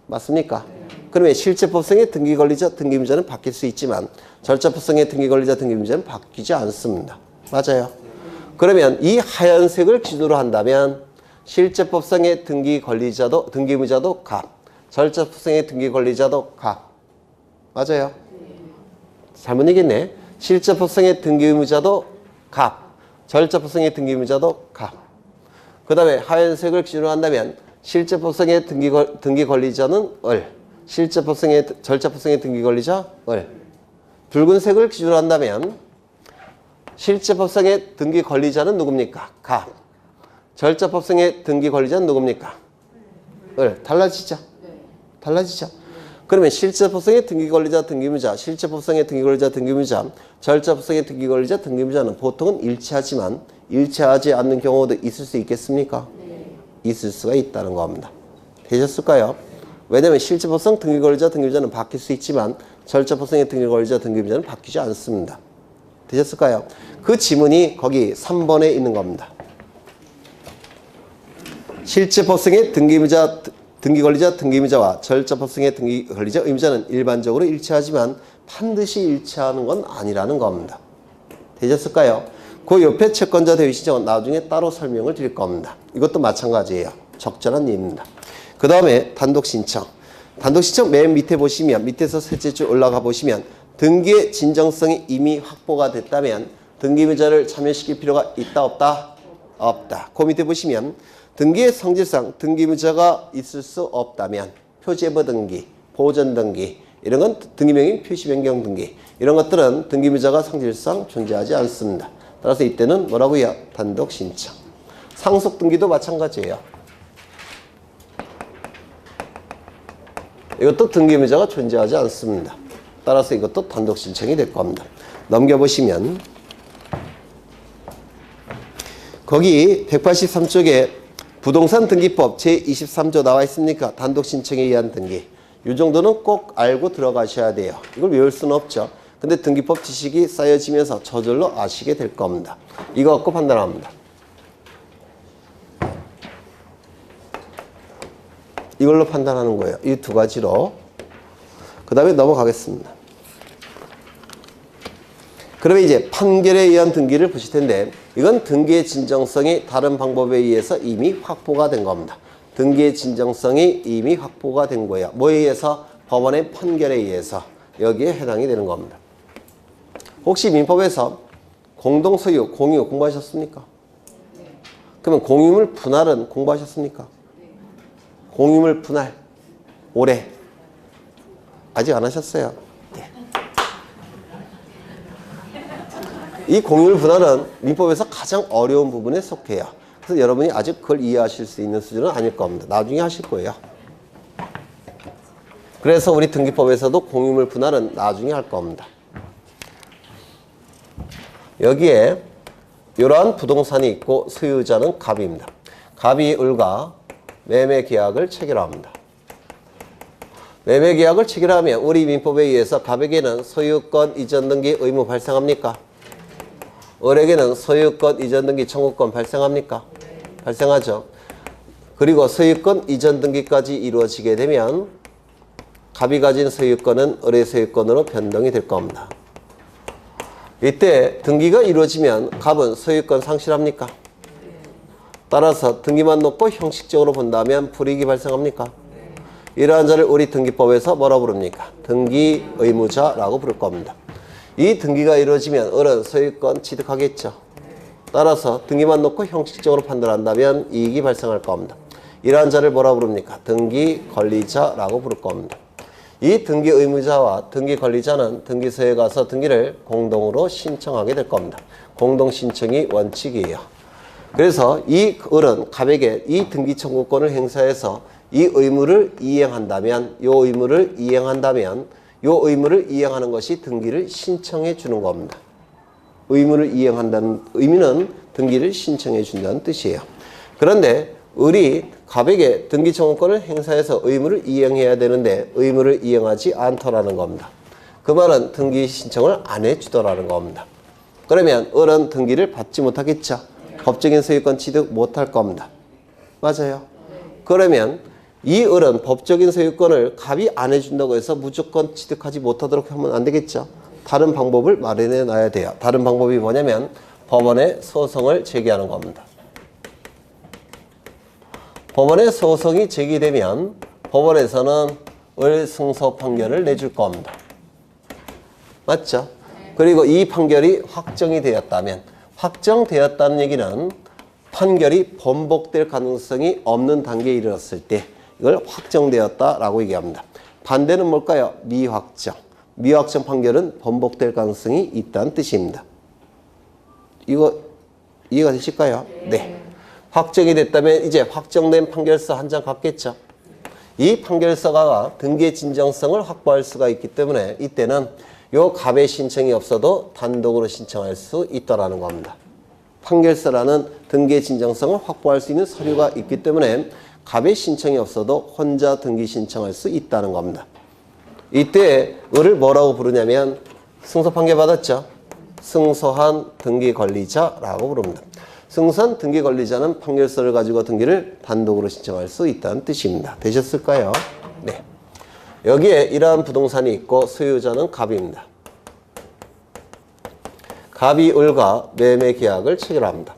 맞습니까? 그러면 실제법상의 등기 권리자, 등기 의무자는 바뀔 수 있지만 절차법상의 등기 권리자, 등기 의무자는 바뀌지 않습니다. 맞아요. 그러면 이 하얀색을 기준으로 한다면 실제법상의 등기 권리자도, 등기 의무자도 갑. 절차법상의 등기 권리자도 갑. 맞아요. 잘못 얘기했네. 실제법상의 등기 의무자도 갑. 절차법상의 등기 의무자도 갑. 그 다음에 하얀색을 기준으로 한다면 실제법상의 등기 권리자는 을. 절차법상의 등기 권리자 을. 붉은색을 기준으로 한다면 실제법상의 등기 권리자는 누굽니까? 갑. 절차법상의 등기 권리자는 누굽니까? 을. 달라지죠? 달라지죠? 그러면 실제법상의 등기 권리자, 등기 의무자, 실제법상의 등기 권리자, 등기 의무자, 절차법상의 등기 권리자, 등기 의무자는 보통은 일치하지만 일치하지 않는 경우도 있을 수 있겠습니까? 있을 수가 있다는 겁니다. 되셨을까요? 왜냐하면 실제법상 등기 권리자, 등기 의무자는 바뀔 수 있지만 절차법상의 등기 권리자, 등기 의무자는 바뀌지 않습니다. 되셨을까요? 그 지문이 거기 3번에 있는 겁니다. 실제법상의 등기 의무자, 등기 권리자, 등기 의무자와 절차법상의 등기 권리자, 의무자는 일반적으로 일치하지만 반드시 일치하는 건 아니라는 겁니다. 되셨을까요? 그 옆에 채권자 대위 신청은 나중에 따로 설명을 드릴 겁니다. 이것도 마찬가지예요. 적절한 예입니다. 그 다음에 단독 신청. 단독 신청 맨 밑에 보시면 밑에서 셋째 줄 올라가 보시면 등기의 진정성이 이미 확보가 됐다면 등기 의무자를 참여시킬 필요가 있다 없다? 없다. 그 밑에 보시면 등기의 성질상 등기 의무자가 있을 수 없다면 표제부 등기, 보전 등기 이런 건 등기명의 표시 변경 등기 이런 것들은 등기 의무자가 성질상 존재하지 않습니다. 따라서 이때는 뭐라고요? 단독 신청. 상속 등기도 마찬가지예요. 이것도 등기 의무자가 존재하지 않습니다. 따라서 이것도 단독 신청이 될 겁니다. 넘겨보시면 거기 183쪽에 부동산 등기법 제23조 나와 있습니까? 단독 신청에 의한 등기. 이 정도는 꼭 알고 들어가셔야 돼요. 이걸 외울 수는 없죠. 근데 등기법 지식이 쌓여지면서 저절로 아시게 될 겁니다. 이거 갖고 판단합니다. 이걸로 판단하는 거예요. 이 두 가지로. 그 다음에 넘어가겠습니다. 그러면 이제 판결에 의한 등기를 보실 텐데 이건 등기의 진정성이 다른 방법에 의해서 이미 확보가 된 겁니다. 등기의 진정성이 이미 확보가 된 거예요. 뭐에 의해서? 법원의 판결에 의해서 여기에 해당이 되는 겁니다. 혹시 민법에서 공동소유, 공유 공부하셨습니까? 그러면 공유물 분할은 공부하셨습니까? 공유물 분할 올해 아직 안 하셨어요. 이 공유물 분할은 민법에서 가장 어려운 부분에 속해요. 그래서 여러분이 아직 그걸 이해하실 수 있는 수준은 아닐 겁니다. 나중에 하실 거예요. 그래서 우리 등기법에서도 공유물 분할은 나중에 할 겁니다. 여기에 이러한 부동산이 있고 소유자는 갑입니다. 갑이 을과 매매 계약을 체결합니다. 매매계약을 체결하면 우리 민법에 의해서 갑에게는 소유권 이전 등기 의무 발생합니까? 을에게는 소유권 이전 등기 청구권 발생합니까? 발생하죠. 그리고 소유권 이전 등기까지 이루어지게 되면 갑이 가진 소유권은 을의 소유권으로 변동이 될 겁니다. 이때 등기가 이루어지면 갑은 소유권 상실합니까? 따라서 등기만 놓고 형식적으로 본다면 불이익이 발생합니까? 이러한 자를 우리 등기법에서 뭐라 부릅니까? 등기 의무자라고 부를 겁니다. 이 등기가 이루어지면 을은 소유권 취득하겠죠. 따라서 등기만 놓고 형식적으로 판단한다면 이익이 발생할 겁니다. 이러한 자를 뭐라 부릅니까? 등기 권리자라고 부를 겁니다. 이 등기 의무자와 등기 권리자는 등기소에 가서 등기를 공동으로 신청하게 될 겁니다. 공동 신청이 원칙이에요. 그래서 이 을은 갑에게 이 등기 청구권을 행사해서 이 의무를 이행한다면, 요 의무를 이행하는 것이 등기를 신청해 주는 겁니다. 의무를 이행한다는 의미는 등기를 신청해 준다는 뜻이에요. 그런데 을이 갑에게 등기 청구권을 행사해서 의무를 이행해야 되는데 의무를 이행하지 않더라는 겁니다. 그 말은 등기 신청을 안 해주더라는 겁니다. 그러면 을은 등기를 받지 못하겠죠. 법적인 소유권 취득 못할 겁니다. 맞아요. 그러면 이 을은 법적인 소유권을 갑이 안 해준다고 해서 무조건 취득하지 못하도록 하면 안 되겠죠. 다른 방법을 마련해 놔야 돼요. 다른 방법이 뭐냐면 법원에 소송을 제기하는 겁니다. 법원에 소송이 제기되면 법원에서는 을 승소 판결을 내줄 겁니다. 맞죠? 그리고 이 판결이 확정이 되었다면, 확정되었다는 얘기는 판결이 번복될 가능성이 없는 단계에 이르렀을 때 이걸 확정되었다라고 얘기합니다. 반대는 뭘까요? 미확정. 미확정 판결은 번복될 가능성이 있다는 뜻입니다. 이거 이해가 되실까요? 네. 확정이 됐다면 이제 확정된 판결서 한 장 갖겠죠. 이 판결서가 등기의 진정성을 확보할 수가 있기 때문에 이때는 요 갑의 신청이 없어도 단독으로 신청할 수 있다라는 겁니다. 판결서라는 등기의 진정성을 확보할 수 있는 서류가 있기 때문에 갑의 신청이 없어도 혼자 등기 신청할 수 있다는 겁니다. 이때 을을 뭐라고 부르냐면 승소 판결 받았죠. 승소한 등기 권리자라고 부릅니다. 승소한 등기 권리자는 판결서를 가지고 등기를 단독으로 신청할 수 있다는 뜻입니다. 되셨을까요? 네. 여기에 이러한 부동산이 있고 소유자는 갑입니다. 갑이 을과 매매 계약을 체결합니다.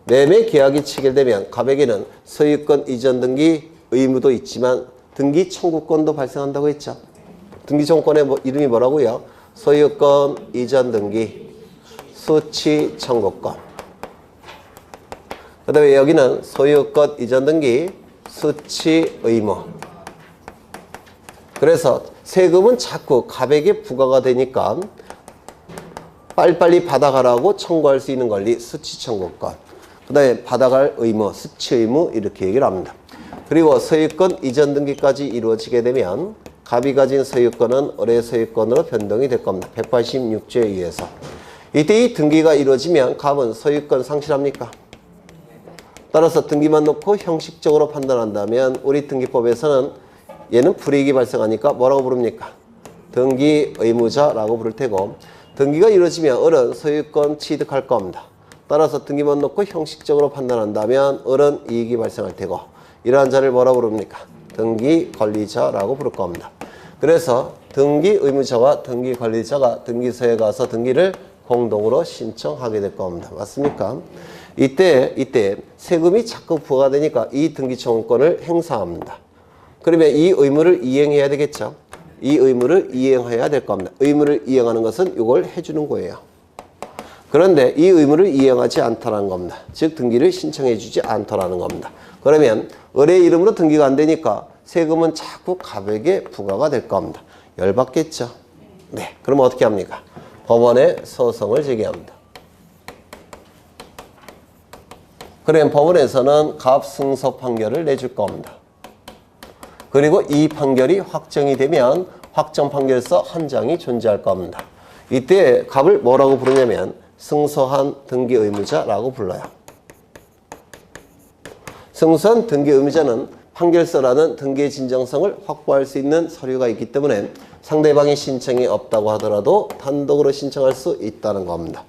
매매 계약이 체결되면 갑에게는 소유권 이전 등기 의무도 있지만 등기 청구권도 발생한다고 했죠. 등기 청구권의 이름이 뭐라고요? 소유권 이전 등기, 수취 청구권. 그 다음에 여기는 소유권 이전 등기, 수취 의무. 그래서 세금은 자꾸 갑에게 부과가 되니까 빨리빨리 받아가라고 청구할 수 있는 권리, 수취 청구권. 그 다음에 받아갈 의무, 수취 의무 이렇게 얘기를 합니다. 그리고 소유권 이전 등기까지 이루어지게 되면 갑이 가진 소유권은 을의 소유권으로 변동이 될 겁니다. 186조에 의해서. 이때 이 등기가 이루어지면 갑은 소유권 상실합니까? 따라서 등기만 놓고 형식적으로 판단한다면 우리 등기법에서는 얘는 불이익이 발생하니까 뭐라고 부릅니까? 등기 의무자라고 부를 테고 등기가 이루어지면 을은 소유권 취득할 겁니다. 따라서 등기만 놓고 형식적으로 판단한다면 을은 이익이 발생할 테고 이러한 자를 뭐라고 부릅니까? 등기 권리자라고 부를 겁니다. 그래서 등기 의무자와 등기 권리자가 등기소에 가서 등기를 공동으로 신청하게 될 겁니다. 맞습니까? 이때 세금이 자꾸 부과되니까 이 등기 청구권을 행사합니다. 그러면 이 의무를 이행해야 되겠죠. 이 의무를 이행해야 될 겁니다. 의무를 이행하는 것은 이걸 해주는 거예요. 그런데 이 의무를 이행하지 않다라는 겁니다. 즉 등기를 신청해 주지 않더라는 겁니다. 그러면 을의 이름으로 등기가 안 되니까 세금은 자꾸 갑에게 부과가 될 겁니다. 열받겠죠? 네. 그럼 어떻게 합니까? 법원에 소송을 제기합니다. 그러면 법원에서는 갑 승소 판결을 내줄 겁니다. 그리고 이 판결이 확정이 되면 확정 판결서 한 장이 존재할 겁니다. 이때 갑을 뭐라고 부르냐면 승소한 등기 의무자라고 불러요. 승소한 등기 의무자는 판결서라는 등기의 진정성을 확보할 수 있는 서류가 있기 때문에 상대방의 신청이 없다고 하더라도 단독으로 신청할 수 있다는 겁니다.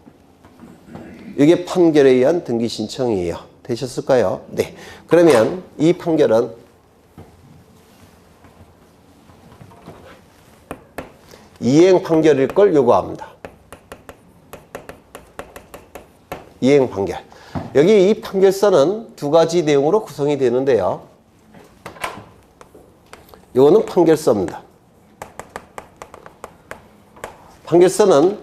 이게 판결에 의한 등기 신청이에요. 되셨을까요? 네. 그러면 이 판결은 이행 판결일 걸 요구합니다. 이행 판결. 여기 이 판결서는 두 가지 내용으로 구성이 되는데요. 이거는 판결서입니다. 판결서는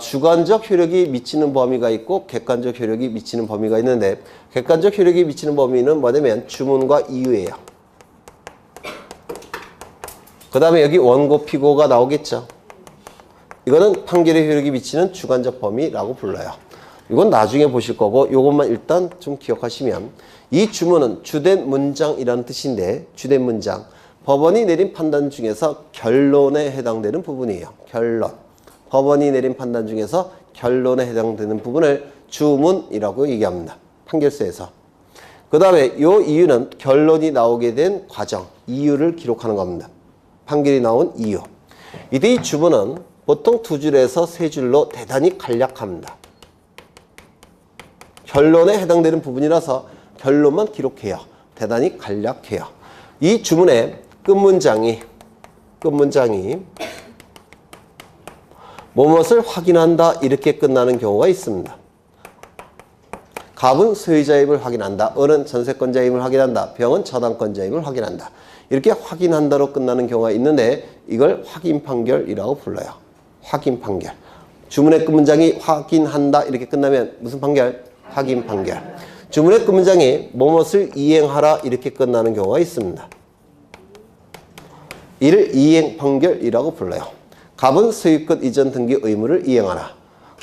주관적 효력이 미치는 범위가 있고 객관적 효력이 미치는 범위가 있는데 객관적 효력이 미치는 범위는 뭐냐면 주문과 이유예요. 그 다음에 여기 원고 피고가 나오겠죠. 이거는 판결의 효력이 미치는 주관적 범위라고 불러요. 이건 나중에 보실 거고 이것만 일단 좀 기억하시면 이 주문은 주된 문장이라는 뜻인데 주된 문장 법원이 내린 판단 중에서 결론에 해당되는 부분이에요. 결론. 법원이 내린 판단 중에서 결론에 해당되는 부분을 주문이라고 얘기합니다. 판결서에서. 그 다음에 이 이유는 결론이 나오게 된 과정, 이유를 기록하는 겁니다. 판결이 나온 이유. 이때 이 주문은 보통 두 줄에서 세 줄로 대단히 간략합니다. 결론에 해당되는 부분이라서 결론만 기록해요. 대단히 간략해요. 이 주문의 끝문장이 무엇을 확인한다 이렇게 끝나는 경우가 있습니다. 갑은 소유자의 힘을 확인한다. 을은 전세권자의 힘을 확인한다. 병은 저당권자의 힘을 확인한다. 이렇게 확인한다로 끝나는 경우가 있는데 이걸 확인 판결이라고 불러요. 확인 판결. 주문의 끝문장이 확인한다 이렇게 끝나면 무슨 판결? 확인 판결. 주문의 끝문장이 무엇을 이행하라 이렇게 끝나는 경우가 있습니다. 이를 이행 판결이라고 불러요. 갑은 소유권 이전 등기 의무를 이행하라.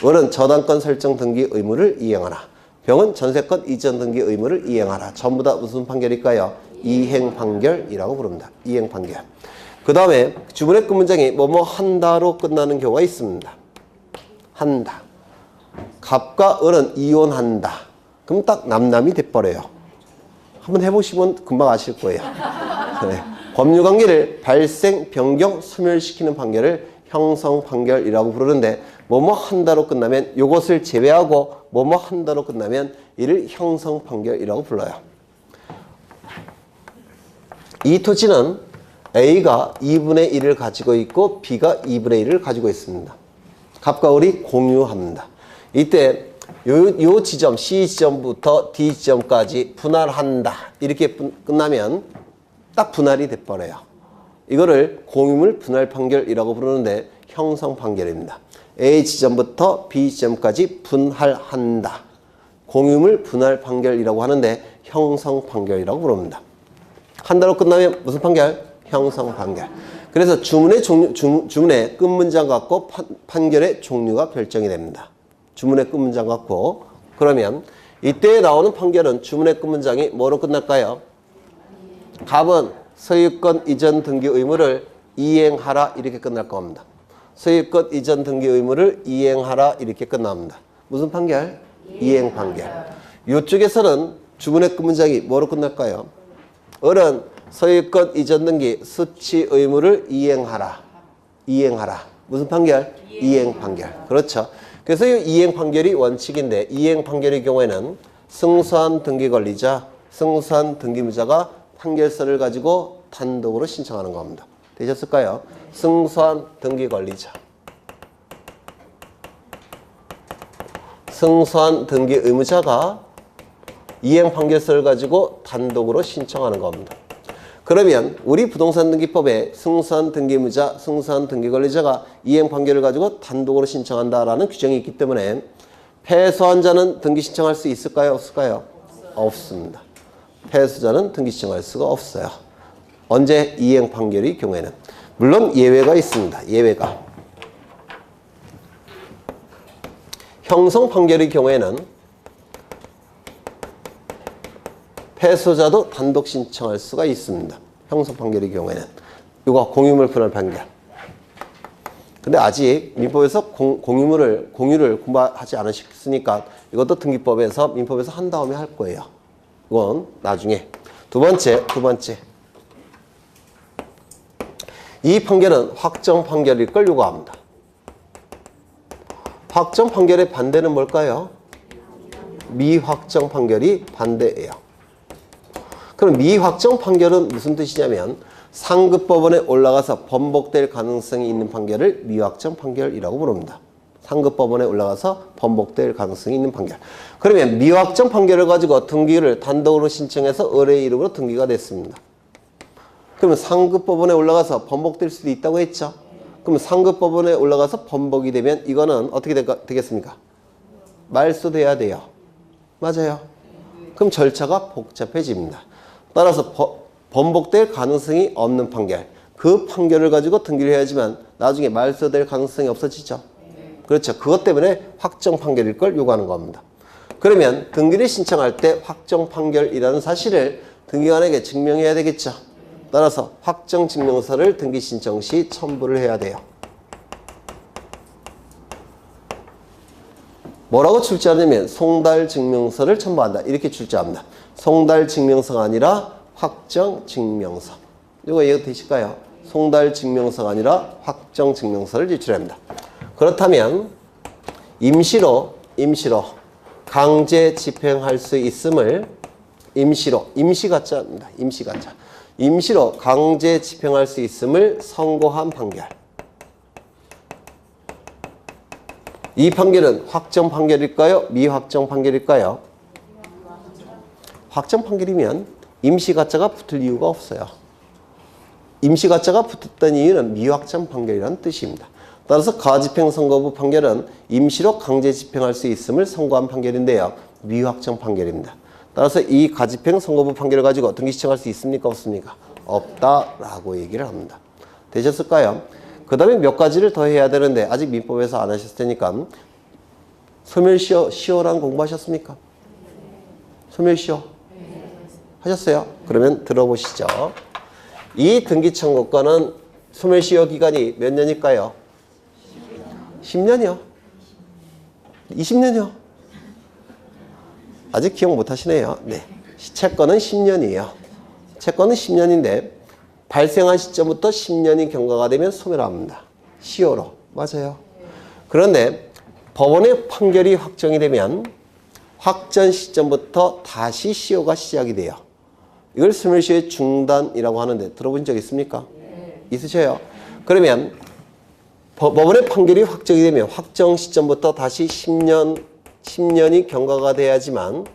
을은 저당권 설정 등기 의무를 이행하라. 병은 전세권 이전 등기 의무를 이행하라. 전부 다 무슨 판결일까요? 이행 판결이라고 부릅니다. 이행 판결. 그 다음에 주문의 끝문장이 뭐뭐 한다로 끝나는 경우가 있습니다. 한다. 갑과 을은 이혼한다. 그럼 딱 남남이 돼버려요. 한번 해보시면 금방 아실 거예요. 네. 법률관계를 발생, 변경, 소멸시키는 판결을 형성 판결이라고 부르는데 뭐뭐 한다로 끝나면 이것을 제외하고 뭐뭐 한다로 끝나면 이를 형성 판결이라고 불러요. 이 토지는 A가 2분의 1을 가지고 있고 B가 2분의 1을 가지고 있습니다. 갑과 을이 공유합니다. 이때 요 지점 C 지점부터 D 지점까지 분할한다 이렇게 끝나면 딱 분할이 돼버려요. 이거를 공유물 분할 판결이라고 부르는데 형성 판결입니다. A 지점부터 B 지점까지 분할한다. 공유물 분할 판결이라고 하는데 형성 판결이라고 부릅니다. 한다로 끝나면 무슨 판결? 형성 판결. 그래서 주문의 끝문장 갖고 판결의 종류가 결정이 됩니다. 주문의 끝문장 갖고 그러면 이때 나오는 판결은 주문의 끝문장이 뭐로 끝날까요? 갑은 소유권 이전 등기 의무를 이행하라 이렇게 끝날 겁니다. 소유권 이전 등기 의무를 이행하라 이렇게 끝납니다. 무슨 판결? 이행 판결. 이쪽에서는 주문의 끝문장이 뭐로 끝날까요? 을은 소유권 이전 등기 수취 의무를 이행하라. 이행하라. 무슨 판결? 이행 판결. 그렇죠. 그래서 이 이행 판결이 원칙인데 이행 판결의 경우에는 승소한 등기 권리자, 승소한 등기무자가 판결서를 가지고 단독으로 신청하는 겁니다. 되셨을까요? 승소한 등기 권리자, 승소한 등기 의무자가 이행 판결서를 가지고 단독으로 신청하는 겁니다. 그러면 우리 부동산 등기법에 승소한 등기무자, 승소한 등기 권리자가 이행 판결을 가지고 단독으로 신청한다라는 규정이 있기 때문에 패소한 자는 등기 신청할 수 있을까요? 없을까요? 없습니다. 패소자는 등기 신청할 수가 없어요. 언제? 이행 판결의 경우에는. 물론 예외가 있습니다. 예외가. 형성 판결의 경우에는 패소자도 단독 신청할 수가 있습니다. 형성 판결의 경우에는. 이거 공유물 분할 판결. 근데 아직 민법에서 공유를 공부하지 않으셨으니까 이것도 등기법에서 민법에서 한 다음에 할 거예요. 이건 나중에. 두 번째. 이 판결은 확정 판결일 걸 요구합니다. 확정 판결의 반대는 뭘까요? 미확정 판결이 반대예요. 그럼 미확정 판결은 무슨 뜻이냐면 상급법원에 올라가서 번복될 가능성이 있는 판결을 미확정 판결이라고 부릅니다. 상급법원에 올라가서 번복될 가능성이 있는 판결. 그러면 미확정 판결을 가지고 등기를 단독으로 신청해서 의뢰의 이름으로 등기가 됐습니다. 그러면 상급법원에 올라가서 번복될 수도 있다고 했죠. 그럼 상급법원에 올라가서 번복이 되면 이거는 어떻게 되겠습니까? 말소돼야 돼요. 맞아요. 그럼 절차가 복잡해집니다. 따라서 번복될 가능성이 없는 판결, 그 판결을 가지고 등기를 해야지만 나중에 말소될 가능성이 없어지죠. 그렇죠. 그것 때문에 확정 판결일 걸 요구하는 겁니다. 그러면 등기를 신청할 때 확정 판결이라는 사실을 등기관에게 증명해야 되겠죠. 따라서 확정 증명서를 등기 신청 시 첨부를 해야 돼요. 뭐라고 출제하냐면 송달 증명서를 첨부한다. 이렇게 출제합니다. 송달 증명서가 아니라 확정 증명서. 이거 이해가 되실까요? 송달 증명서가 아니라 확정 증명서를 제출합니다. 그렇다면 임시로 강제 집행할 수 있음을 임시가짜입니다. 임시로 강제 집행할 수 있음을 선고한 판결. 이 판결은 확정 판결일까요? 미확정 판결일까요? 확정 판결이면 임시가짜가 붙을 이유가 없어요. 임시가짜가 붙었던 이유는 미확정 판결이라는 뜻입니다. 따라서 가집행 선고부 판결은 임시로 강제 집행할 수 있음을 선고한 판결인데요. 미확정 판결입니다. 따라서 이 가집행 선고부 판결을 가지고 등기 신청할 수 있습니까? 없습니까? 없다라고 얘기를 합니다. 되셨을까요? 그 다음에 몇 가지를 더 해야 되는데 아직 민법에서 안 하셨을 테니까 소멸시효란 공부하셨습니까? 소멸시효 하셨어요? 그러면 들어보시죠. 이 등기 청구권은 소멸시효 기간이 몇 년일까요? 10년이요. 20년이요. 아직 기억 못 하시네요. 네. 채권은 10년이에요. 채권은 10년인데 발생한 시점부터 10년이 경과가 되면 소멸합니다. 시효로. 맞아요. 그런데 법원의 판결이 확정이 되면 확정 시점부터 다시 시효가 시작이 돼요. 이걸 소멸시효의 중단이라고 하는데 들어본 적 있습니까? 네. 있으셔요? 그러면 법원의 판결이 확정이 되면 확정 시점부터 다시 10년이 경과가 돼야지만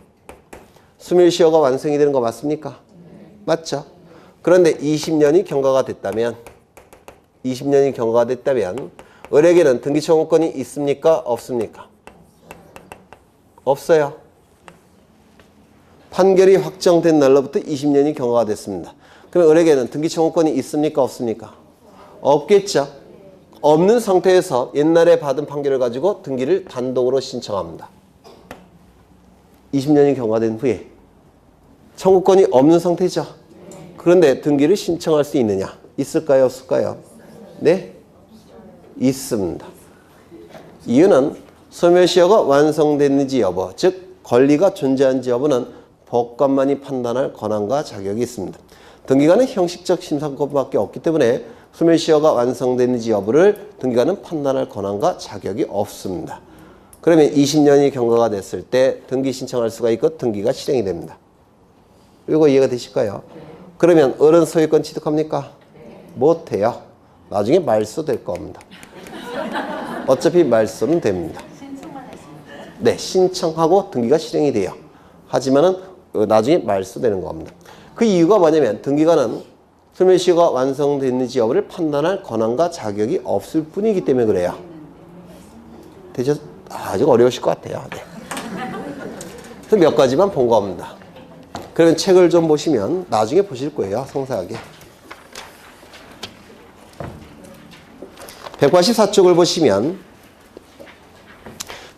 소멸시효가 완성이 되는 거 맞습니까? 맞죠? 그런데 20년이 경과가 됐다면 을에게는 등기 청구권이 있습니까? 없습니까? 없어요. 판결이 확정된 날로부터 20년이 경과가 됐습니다. 그럼 을에게는 등기 청구권이 있습니까? 없습니까? 없겠죠. 없는 상태에서 옛날에 받은 판결을 가지고 등기를 단독으로 신청합니다. 20년이 경과된 후에 청구권이 없는 상태죠. 그런데 등기를 신청할 수 있느냐? 있을까요? 없을까요? 네? 있습니다. 이유는 소멸시효가 완성됐는지 여부, 즉 권리가 존재하는지 여부는 법관만이 판단할 권한과 자격이 있습니다. 등기관은 형식적 심사권밖에 없기 때문에 소멸시효가 완성됐는지 여부를 등기관은 판단할 권한과 자격이 없습니다. 그러면 20년이 경과가 됐을 때 등기 신청할 수가 있고 등기가 실행이 됩니다. 이거 이해가 되실까요? 그러면 을은 소유권 취득합니까? 못해요. 나중에 말소될 겁니다. 어차피 말소는 됩니다. 네, 신청하고 등기가 실행이 돼요. 하지만은 나중에 말소되는 겁니다. 그 이유가 뭐냐면 등기관은 소멸시효가 완성됐는지 여부를 판단할 권한과 자격이 없을 뿐이기 때문에 그래요. 아직 어려우실 것 같아요. 네. 그래서 몇 가지만 본 겁니다. 그러면 책을 좀 보시면 나중에 보실 거예요. 상세하게. 184쪽을 보시면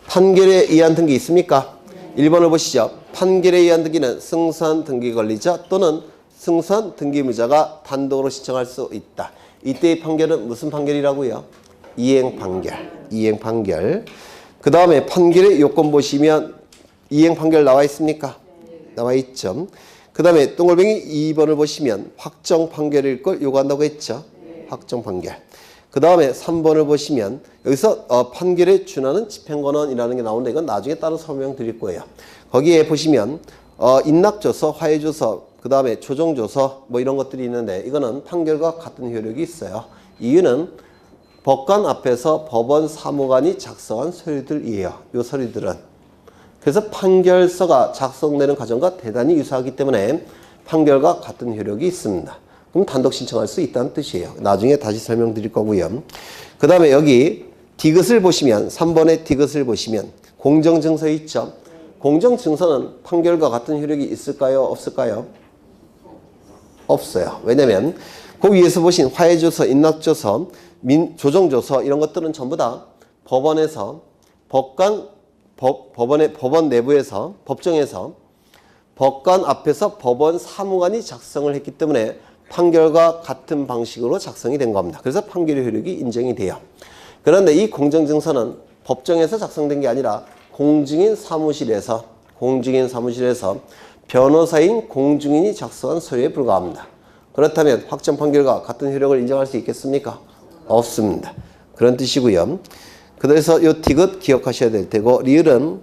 판결에 의한 등기 있습니까? 1번을 보시죠. 판결에 의한 등기는 승소한 등기 권리자 또는 승소한 등기무자가 단독으로 신청할 수 있다. 이때의 판결은 무슨 판결이라고요? 이행판결. 그 다음에 판결의 요건 보시면 이행판결 나와 있습니까? 나와 있죠. 그 다음에 동글뱅이 2번을 보시면 확정 판결일 걸 요구한다고 했죠. 확정 판결. 그 다음에 3번을 보시면 여기서 판결에 준하는 집행권원이라는 게 나오는데 이건 나중에 따로 설명드릴 거예요. 거기에 보시면 인락조서, 화해조서, 그 다음에 조정조서 뭐 이런 것들이 있는데 이거는 판결과 같은 효력이 있어요. 이유는 법관 앞에서 법원 사무관이 작성한 서류들이에요. 이 서류들은. 그래서 판결서가 작성되는 과정과 대단히 유사하기 때문에 판결과 같은 효력이 있습니다. 그럼 단독 신청할 수 있다는 뜻이에요. 나중에 다시 설명드릴 거고요. 그 다음에 여기 디귿을 보시면 3번의 디귿을 보시면 공정증서 있죠. 공정증서는 판결과 같은 효력이 있을까요? 없을까요? 없어요. 왜냐면 그 위에서 보신 화해조서, 인락조서, 조정조서 이런 것들은 전부 다 법원에서 법원 내부에서 법정에서 법관 앞에서 법원 사무관이 작성을 했기 때문에 판결과 같은 방식으로 작성이 된 겁니다. 그래서 판결의 효력이 인정이 돼요. 그런데 이 공정증서는 법정에서 작성된 게 아니라 공증인 사무실에서 변호사인 공증인이 작성한 서류에 불과합니다. 그렇다면 확정 판결과 같은 효력을 인정할 수 있겠습니까? 없습니다. 그런 뜻이고요. 그래서 이 디귿 기억하셔야 될 테고 리을은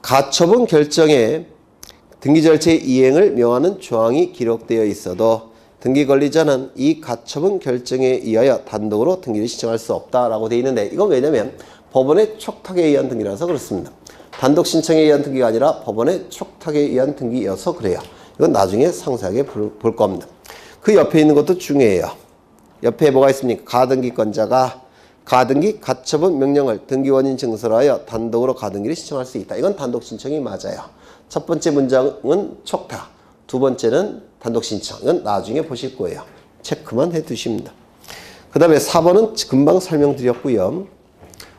가처분 결정에 등기 절차의 이행을 명하는 조항이 기록되어 있어도 등기 권리자는 이 가처분 결정에 의하여 단독으로 등기를 신청할 수 없다라고 되어 있는데 이건 왜냐면 법원의 촉탁에 의한 등기라서 그렇습니다. 단독 신청에 의한 등기가 아니라 법원의 촉탁에 의한 등기여서 그래요. 이건 나중에 상세하게 볼 겁니다. 그 옆에 있는 것도 중요해요. 옆에 뭐가 있습니까? 가등기권자가 가등기 가처분 명령을 등기원인 증서로 하여 단독으로 가등기를 신청할 수 있다. 이건 단독 신청이 맞아요. 첫 번째 문장은 촉탁, 두 번째는 단독 신청. 이건 나중에 보실 거예요. 체크만 해 두십니다. 그 다음에 4번은 금방 설명드렸고요.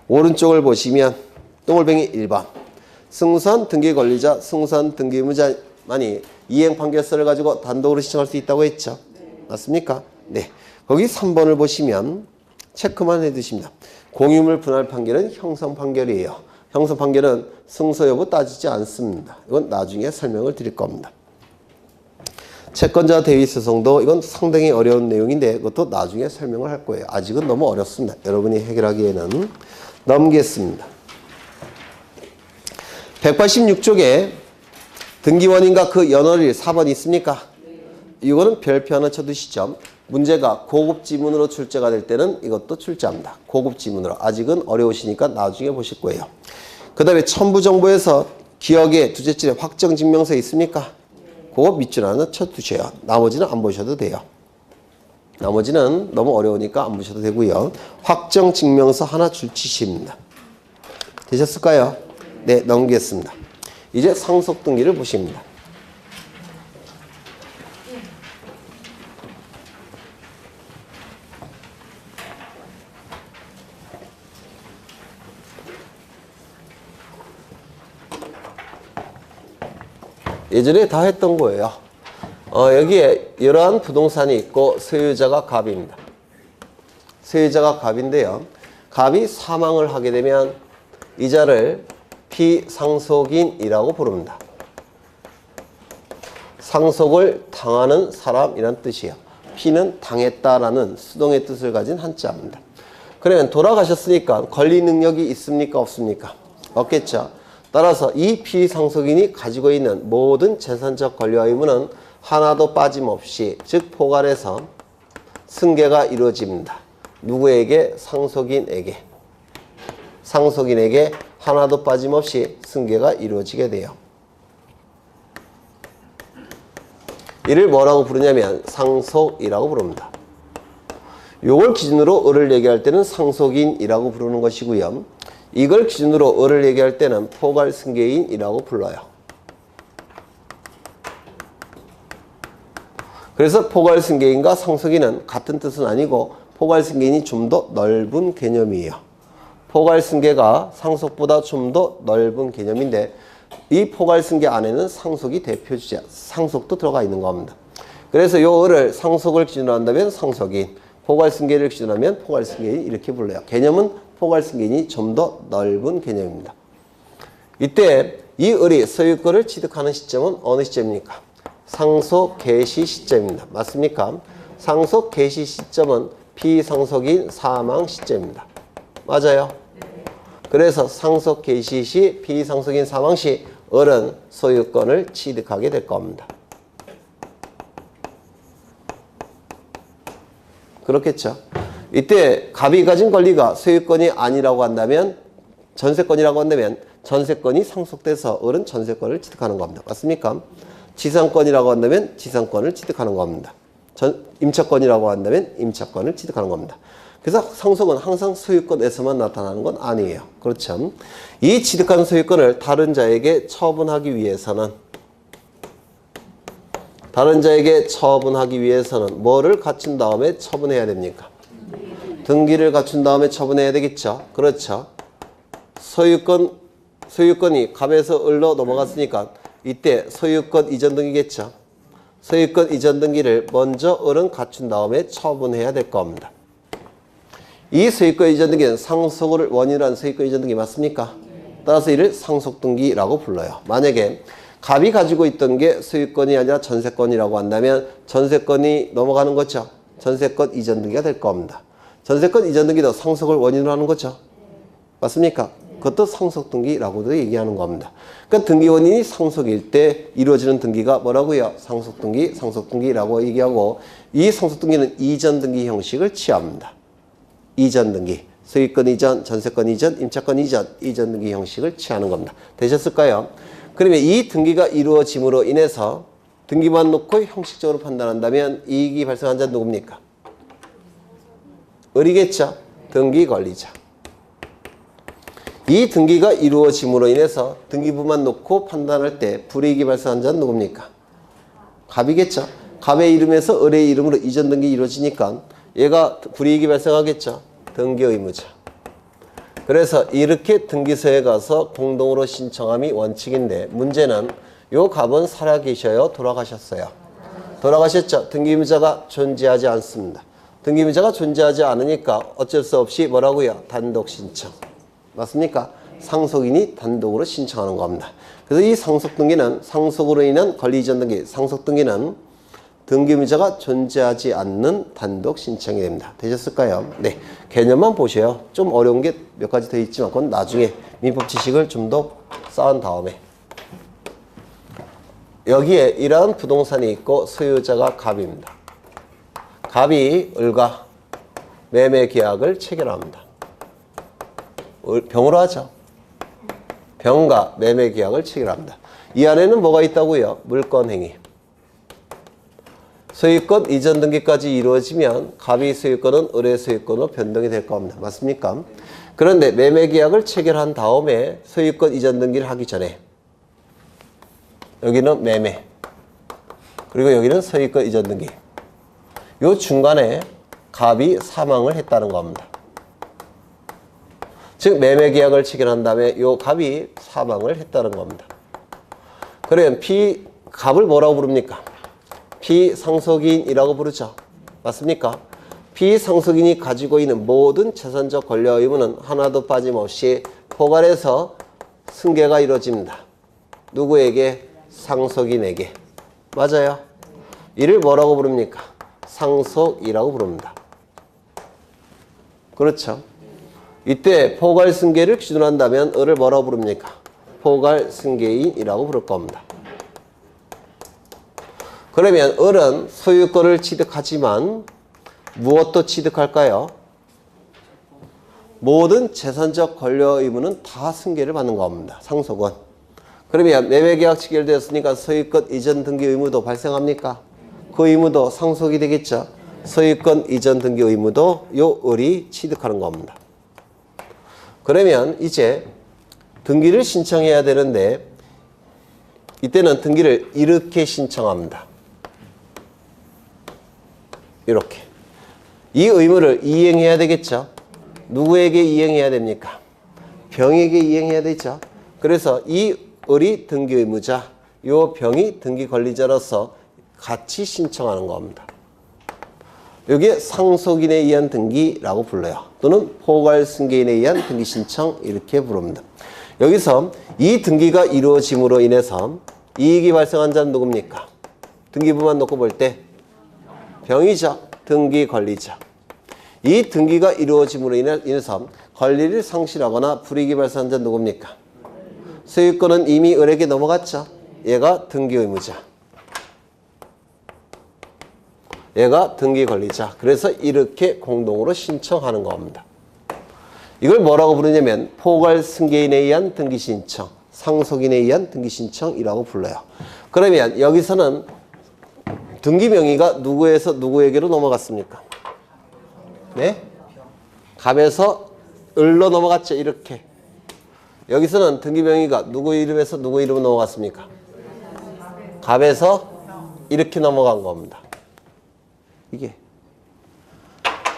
오른쪽을 보시면 동글뱅이 1번 승소한 등기 권리자, 승소한 등기 의무자만이 이행 판결서를 가지고 단독으로 신청할 수 있다고 했죠. 맞습니까? 네. 거기 3번을 보시면 체크만 해두십니다. 공유물 분할 판결은 형성 판결이에요. 형성 판결은 승소 여부 따지지 않습니다. 이건 나중에 설명을 드릴 겁니다. 채권자 대위 소송도 이건 상당히 어려운 내용인데 그것도 나중에 설명을 할 거예요. 아직은 너무 어렵습니다. 여러분이 해결하기에는 넘기겠습니다. 186쪽에 등기원인과 그 연월일 4번 있습니까? 이거는 별표 하나 쳐두시죠. 문제가 고급 지문으로 출제가 될 때는 이것도 출제합니다. 고급 지문으로. 아직은 어려우시니까 나중에 보실 거예요. 그 다음에 첨부정보에서 기억의 두째줄에 확정증명서 있습니까? 그거 밑줄 하나 쳐두셔요. 나머지는 안 보셔도 돼요. 나머지는 너무 어려우니까 안 보셔도 되고요. 확정증명서 하나 줄치십니다. 되셨을까요? 네, 넘기겠습니다. 이제 상속등기를 보십니다. 예전에 다 했던 거예요. 여기에 이러한 부동산이 있고 소유자가 갑입니다. 소유자가 갑인데요. 갑이 사망을 하게 되면 이자를 피상속인이라고 부릅니다. 상속을 당하는 사람이란 뜻이에요. 피는 당했다라는 수동의 뜻을 가진 한자입니다. 그러면 돌아가셨으니까 권리 능력이 있습니까? 없습니까? 없겠죠. 따라서 이 피상속인이 가지고 있는 모든 재산적 권리와 의무는 하나도 빠짐없이 즉 포괄해서 승계가 이루어집니다. 누구에게? 상속인에게 하나도 빠짐없이 승계가 이루어지게 돼요. 이를 뭐라고 부르냐면 상속이라고 부릅니다. 요걸 기준으로 을을 얘기할 때는 상속인이라고 부르는 것이고요. 이걸 기준으로 을을 얘기할 때는 포괄승계인이라고 불러요. 그래서 포괄승계인과 상속인은 같은 뜻은 아니고 포괄승계인이 좀 더 넓은 개념이에요. 포괄승계가 상속보다 좀 더 넓은 개념인데 이 포괄승계 안에는 상속이 대표주자, 상속도 들어가 있는 겁니다. 그래서 요 을을 상속을 기준으로 한다면 상속인, 포괄승계를 기준으로 하면 포괄승계인 이렇게 불러요. 개념은 포괄승계인이 좀 더 넓은 개념입니다. 이때 이 을이 소유권을 취득하는 시점은 어느 시점입니까? 상속 개시 시점입니다. 맞습니까? 상속 개시 시점은 피상속인 사망 시점입니다. 맞아요? 그래서 상속 개시 시 피상속인 사망 시 을은 소유권을 취득하게 될 겁니다. 그렇겠죠? 이때 갑이 가진 권리가 소유권이 아니라고 한다면 전세권이라고 한다면 전세권이 상속돼서 을은 전세권을 취득하는 겁니다. 맞습니까? 지상권이라고 한다면 지상권을 취득하는 겁니다. 임차권이라고 한다면 임차권을 취득하는 겁니다. 그래서 상속은 항상 소유권에서만 나타나는 건 아니에요. 그렇죠? 이 취득한 소유권을 다른 자에게 처분하기 위해서는 뭐를 갖춘 다음에 처분해야 됩니까? 등기를 갖춘 다음에 처분해야 되겠죠. 그렇죠. 소유권이 갑에서 을로 넘어갔으니까 이때 소유권 이전 등기겠죠. 소유권 이전 등기를 먼저 을은 갖춘 다음에 처분해야 될 겁니다. 이 소유권 이전 등기는 상속을 원인으로 한 소유권 이전 등기 맞습니까? 따라서 이를 상속 등기라고 불러요. 만약에 갑이 가지고 있던 게 소유권이 아니라 전세권이라고 한다면 전세권이 넘어가는 거죠. 전세권 이전 등기가 될 겁니다. 전세권 이전 등기도 상속을 원인으로 하는 거죠. 맞습니까? 그것도 상속 등기라고도 얘기하는 겁니다. 그러니까 등기 원인이 상속일 때 이루어지는 등기가 뭐라고요? 상속 등기, 상속 등기라고 얘기하고 이 상속 등기는 이전 등기 형식을 취합니다. 이전 등기, 소유권 이전, 전세권 이전, 임차권 이전, 이전 등기 형식을 취하는 겁니다. 되셨을까요? 그러면 이 등기가 이루어짐으로 인해서 등기만 놓고 형식적으로 판단한다면 이익이 발생한 자는 누굽니까? 을이겠죠. 등기 권리자. 이 등기가 이루어짐으로 인해서 등기부만 놓고 판단할 때 불이익이 발생한 자는 누굽니까? 갑이겠죠. 갑의 이름에서 을의 이름으로 이전 등기 이루어지니까 얘가 불이익이 발생하겠죠. 등기 의무자. 그래서 이렇게 등기소에 가서 공동으로 신청함이 원칙인데 문제는 요 갑은 살아계셔요? 돌아가셨어요? 돌아가셨죠. 등기의무자가 존재하지 않습니다. 등기의무자가 존재하지 않으니까 어쩔 수 없이 뭐라고요? 단독 신청. 맞습니까? 상속인이 단독으로 신청하는 겁니다. 그래서 이 상속 등기는 상속으로 인한 권리 이전 등기, 상속 등기는 등기의무자가 존재하지 않는 단독 신청이 됩니다. 되셨을까요? 네. 개념만 보셔요. 좀 어려운 게 몇 가지 더 있지만 그건 나중에 민법 지식을 좀 더 쌓은 다음에. 여기에 이러한 부동산이 있고 소유자가 갑입니다. 갑이 을과 매매 계약을 체결합니다. 병으로 하죠. 병과 매매 계약을 체결합니다. 이 안에는 뭐가 있다고요? 물권행위. 소유권 이전 등기까지 이루어지면 갑의 소유권은 을의 소유권으로 변동이 될 겁니다. 맞습니까? 그런데 매매 계약을 체결한 다음에 소유권 이전 등기를 하기 전에 여기는 매매 그리고 여기는 소유권 이전 등기 요 중간에 갑이 사망을 했다는 겁니다. 즉 매매 계약을 체결한 다음에 요 갑이 사망을 했다는 겁니다. 그러면 갑을 뭐라고 부릅니까? 피상속인이라고 부르죠. 맞습니까? 피상속인이 가지고 있는 모든 재산적 권리와 의무는 하나도 빠짐없이 포괄해서 승계가 이루어집니다. 누구에게? 상속인에게. 맞아요. 이를 뭐라고 부릅니까? 상속이라고 부릅니다. 그렇죠. 이때 포괄승계를 기준으로 한다면 을을 뭐라고 부릅니까? 포괄승계인이라고 부를 겁니다. 그러면 을은 소유권을 취득하지만 무엇도 취득할까요? 모든 재산적 권리와 의무는 다 승계를 받는 겁니다. 상속은. 그러면 매매계약 체결되었으니까 소유권 이전 등기 의무도 발생합니까? 그 의무도 상속이 되겠죠. 소유권 이전 등기 의무도 요 을이 취득하는 겁니다. 그러면 이제 등기를 신청해야 되는데 이때는 등기를 이렇게 신청합니다. 이렇게. 이 의무를 이행해야 되겠죠. 누구에게 이행해야 됩니까? 병에게 이행해야 되죠. 그래서 이 을이 등기 의무자, 요 병이 등기 권리자로서 같이 신청하는 겁니다. 여기에 상속인에 의한 등기라고 불러요. 또는 포괄승계인에 의한 등기 신청 이렇게 부릅니다. 여기서 이 등기가 이루어짐으로 인해서 이익이 발생한 자는 누굽니까? 등기부만 놓고 볼 때 병이죠. 등기 권리자. 이 등기가 이루어짐으로 인해서 권리를 상실하거나 불이익이 발생한 자는 누굽니까? 소유권은 이미 을에게 넘어갔죠. 얘가 등기 의무자. 얘가 등기 권리자. 그래서 이렇게 공동으로 신청하는 겁니다. 이걸 뭐라고 부르냐면 포괄 승계인에 의한 등기 신청, 상속인에 의한 등기 신청이라고 불러요. 그러면 여기서는 등기 명의가 누구에서 누구에게로 넘어갔습니까? 네? 갑에서 을로 넘어갔죠. 이렇게. 여기서는 등기 명의가 누구 이름에서 누구 이름으로 넘어갔습니까? 갑에서 이렇게 넘어간 겁니다. 이게.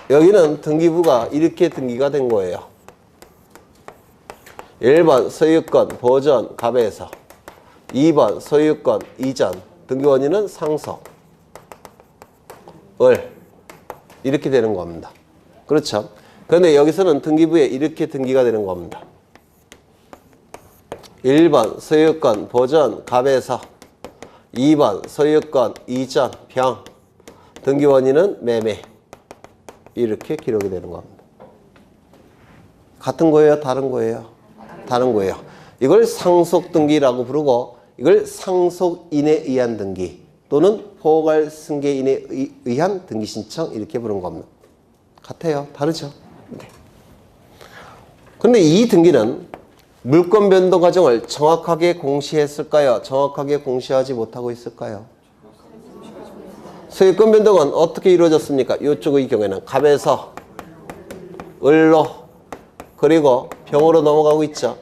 여기는 등기부가 이렇게 등기가 된 거예요. 1번 소유권 보전 갑에서, 2번 소유권 이전 등기원인은 상속 을 이렇게 되는 겁니다. 그렇죠? 그런데 여기서는 등기부에 이렇게 등기가 되는 겁니다. 1번 소유권 보전 갑에서, 2번 소유권 이전 병 등기원인은 매매 이렇게 기록이 되는 겁니다. 같은 거예요? 다른 거예요? 다른 거예요. 이걸 상속등기라고 부르고 이걸 상속인에 의한 등기 또는 포괄 승계인에 의한 등기 신청 이렇게 부르는 겁니다. 같아요? 다르죠? 네. 그런데 이 등기는 물권 변동 과정을 정확하게 공시했을까요? 정확하게 공시하지 못하고 있을까요? 소유권 변동은 어떻게 이루어졌습니까? 이쪽의 경우에는 갑에서 을로 그리고 병으로 넘어가고 있죠.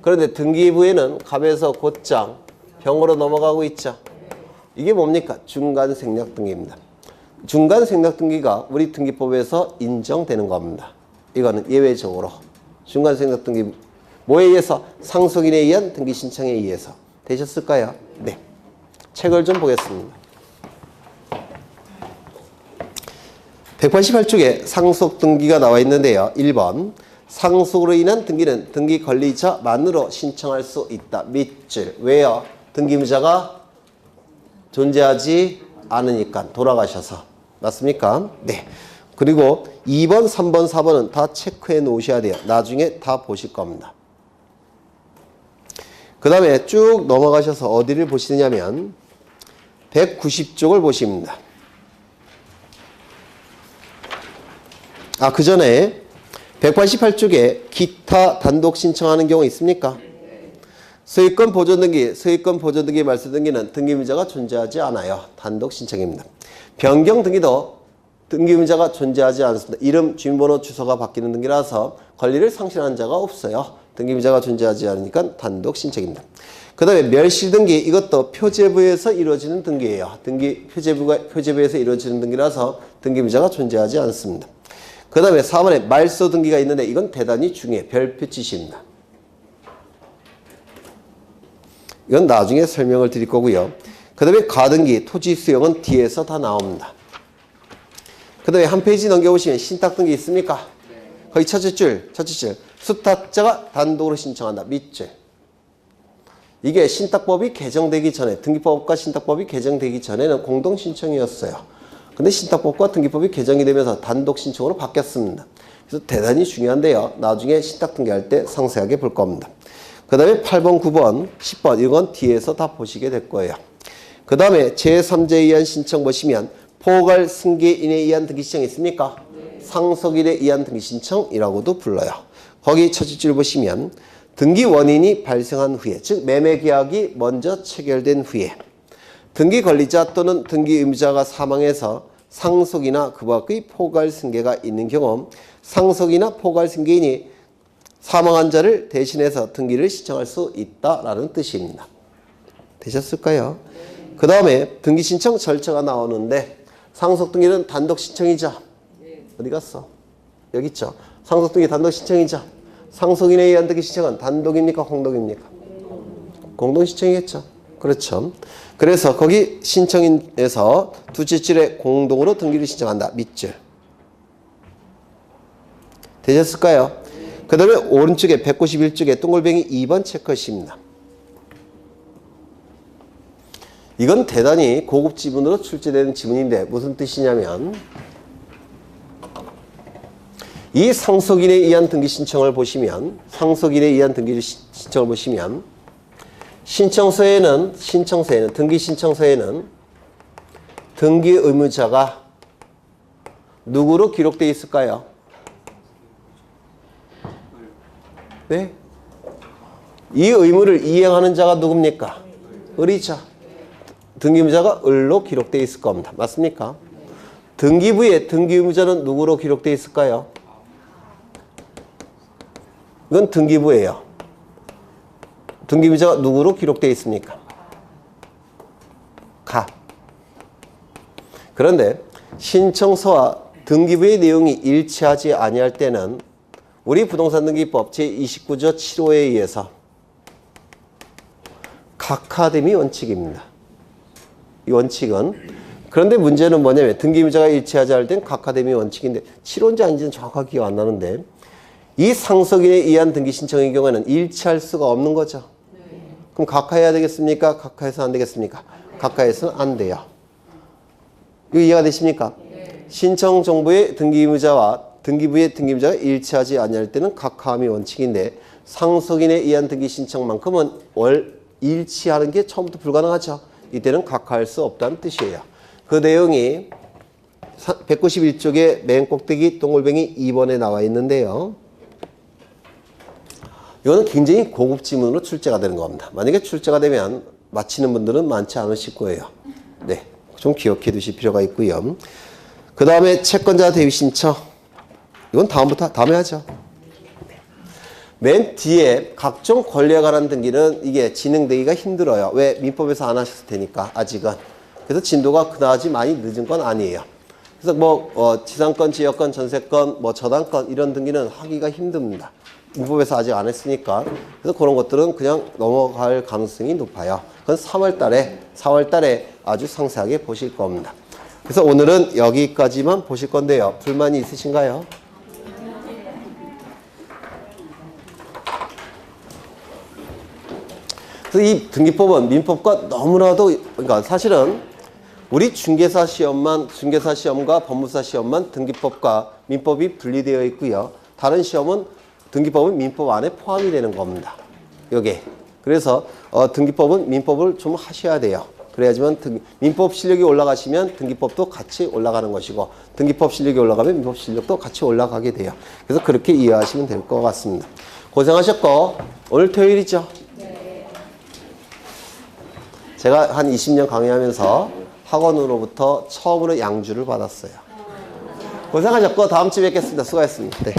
그런데 등기부에는 갑에서 곧장 병으로 넘어가고 있죠. 이게 뭡니까? 중간 생략 등기입니다. 중간 생략 등기가 우리 등기법에서 인정되는 겁니다. 이거는 예외적으로. 중간 생략 등기 뭐에 의해서? 상속인에 의한 등기 신청에 의해서. 되셨을까요? 네. 책을 좀 보겠습니다. 188쪽에 상속 등기가 나와 있는데요. 1번 상속으로 인한 등기는 등기 권리자만으로 신청할 수 있다. 밑줄. 왜요? 등기무자가 존재하지 않으니까 돌아가셔서. 맞습니까? 네. 그리고 2번, 3번, 4번은 다 체크해 놓으셔야 돼요. 나중에 다 보실 겁니다. 그 다음에 쭉 넘어가셔서 어디를 보시느냐면 190쪽을 보십니다. 그 전에 188쪽에 기타 단독 신청하는 경우 있습니까? 소유권 보존 등기, 소유권 보존 등기, 말소 등기는 등기무자가 존재하지 않아요. 단독 신청입니다. 변경 등기도 등기무자가 존재하지 않습니다. 이름, 주민번호, 주소가 바뀌는 등기라서 권리를 상실한 자가 없어요. 등기무자가 존재하지 않으니까 단독 신청입니다. 그 다음에 멸실 등기, 이것도 표제부에서 이루어지는 등기예요. 표제부에서 이루어지는 등기라서 등기무자가 존재하지 않습니다. 그 다음에 4번에 말소 등기가 있는데 이건 대단히 중요해요. 별표 지시입니다. 이건 나중에 설명을 드릴 거고요. 그 다음에 가등기, 토지 수용은 뒤에서 다 나옵니다. 그 다음에 한 페이지 넘겨보시면 신탁 등기 있습니까? 거기 첫째 줄. 수탁자가 단독으로 신청한다. 밑줄. 이게 신탁법이 개정되기 전에, 등기법과 신탁법이 개정되기 전에는 공동신청이었어요. 근데 신탁법과 등기법이 개정이 되면서 단독 신청으로 바뀌었습니다. 그래서 대단히 중요한데요. 나중에 신탁 등기할 때 상세하게 볼 겁니다. 그 다음에 8번, 9번, 10번 이건 뒤에서 다 보시게 될 거예요. 그 다음에 제3자에 의한 신청 보시면 포괄 승계인에 의한 등기 신청 있습니까? 상속인에 의한 등기 신청이라고도 불러요. 거기 첫째 줄 보시면 등기 원인이 발생한 후에, 즉 매매 계약이 먼저 체결된 후에 등기 권리자 또는 등기 의무자가 사망해서 상속이나 그 밖의 포괄 승계가 있는 경우 상속이나 포괄 승계인이 사망한 자를 대신해서 등기를 신청할 수 있다라는 뜻입니다. 되셨을까요? 그 다음에 등기 신청 절차가 나오는데 상속 등기는 단독 신청이죠. 어디 갔어? 여기 있죠. 상속 등기 단독 신청이죠. 상속인에 의한 등기 신청은 단독입니까? 공동입니까? 공동 신청이겠죠. 그렇죠. 그래서 거기 신청인에서 두째 줄에 공동으로 등기를 신청한다. 밑줄. 되셨을까요? 그 다음에 오른쪽에 191쪽에 동글뱅이 2번 체크하십니다. 이건 대단히 고급 지문으로 출제되는 지문인데 무슨 뜻이냐면 이 상속인에 의한 등기 신청을 보시면 신청서에는 등기 신청서에는 등기 의무자가 누구로 기록되어 있을까요? 네? 이 의무를 이행하는 자가 누굽니까? 을이자. 등기 의무자가 을로 기록되어 있을 겁니다. 맞습니까? 등기부에 등기 의무자는 누구로 기록되어 있을까요? 이건 등기부예요. 등기 의무자가 누구로 기록되어 있습니까? 가. 그런데 신청서와 등기부의 내용이 일치하지 아니할 때는 우리 부동산등기법 제29조 7호에 의해서 각하됨이 원칙입니다. 이 원칙은 그런데 문제는 뭐냐면 등기 의무자가 일치하지 않을 땐 각하됨이 원칙인데 7호인지 아닌지는 정확하게 기억 안 나는데 이 상속인에 의한 등기 신청의 경우에는 일치할 수가 없는 거죠. 그럼 각하해야 되겠습니까? 각하해서는 안 되겠습니까? 각하해서는 안 돼요. 이거 이해가 되십니까? 신청 정보의 등기 의무자와 등기부의 등기 의무자가 일치하지 아니할 때는 각하함이 원칙인데 상속인에 의한 등기 신청만큼은 일치하는 게 처음부터 불가능하죠. 이때는 각하할 수 없다는 뜻이에요. 그 내용이 191쪽의 맨 꼭대기 동글뱅이 2번에 나와 있는데요. 이거는 굉장히 고급 지문으로 출제가 되는 겁니다. 만약에 출제가 되면 맞히는 분들은 많지 않으실 거예요. 네, 좀 기억해 두실 필요가 있고요. 그 다음에 채권자 대위 신청. 이건 다음에 하죠. 맨 뒤에 각종 권리에 관한 등기는 이게 진행되기가 힘들어요. 왜? 민법에서 안 하셨을 테니까 아직은. 그래서 진도가 그다지 많이 늦은 건 아니에요. 그래서 지상권, 지역권, 전세권, 저당권 이런 등기는 하기가 힘듭니다. 민법에서 아직 안 했으니까. 그래서 그런 것들은 그냥 넘어갈 가능성이 높아요. 그건 4월 달에 아주 상세하게 보실 겁니다. 그래서 오늘은 여기까지만 보실 건데요. 불만이 있으신가요? 그래서 이 등기법은 민법과 너무나도, 그러니까 사실은 우리 중개사 시험과 법무사 시험만 등기법과 민법이 분리되어 있고요. 다른 시험은 등기법은 민법 안에 포함이 되는 겁니다. 여기. 그래서 등기법은 민법을 좀 하셔야 돼요. 그래야지만 민법 실력이 올라가시면 등기법도 같이 올라가는 것이고 등기법 실력이 올라가면 민법 실력도 같이 올라가게 돼요. 그래서 그렇게 이해하시면 될 것 같습니다. 고생하셨고 오늘 토요일이죠? 네. 제가 한 20년 강의하면서 학원으로부터 처음으로 양주를 받았어요. 고생하셨고 다음 주에 뵙겠습니다. 수고하셨습니다. 네.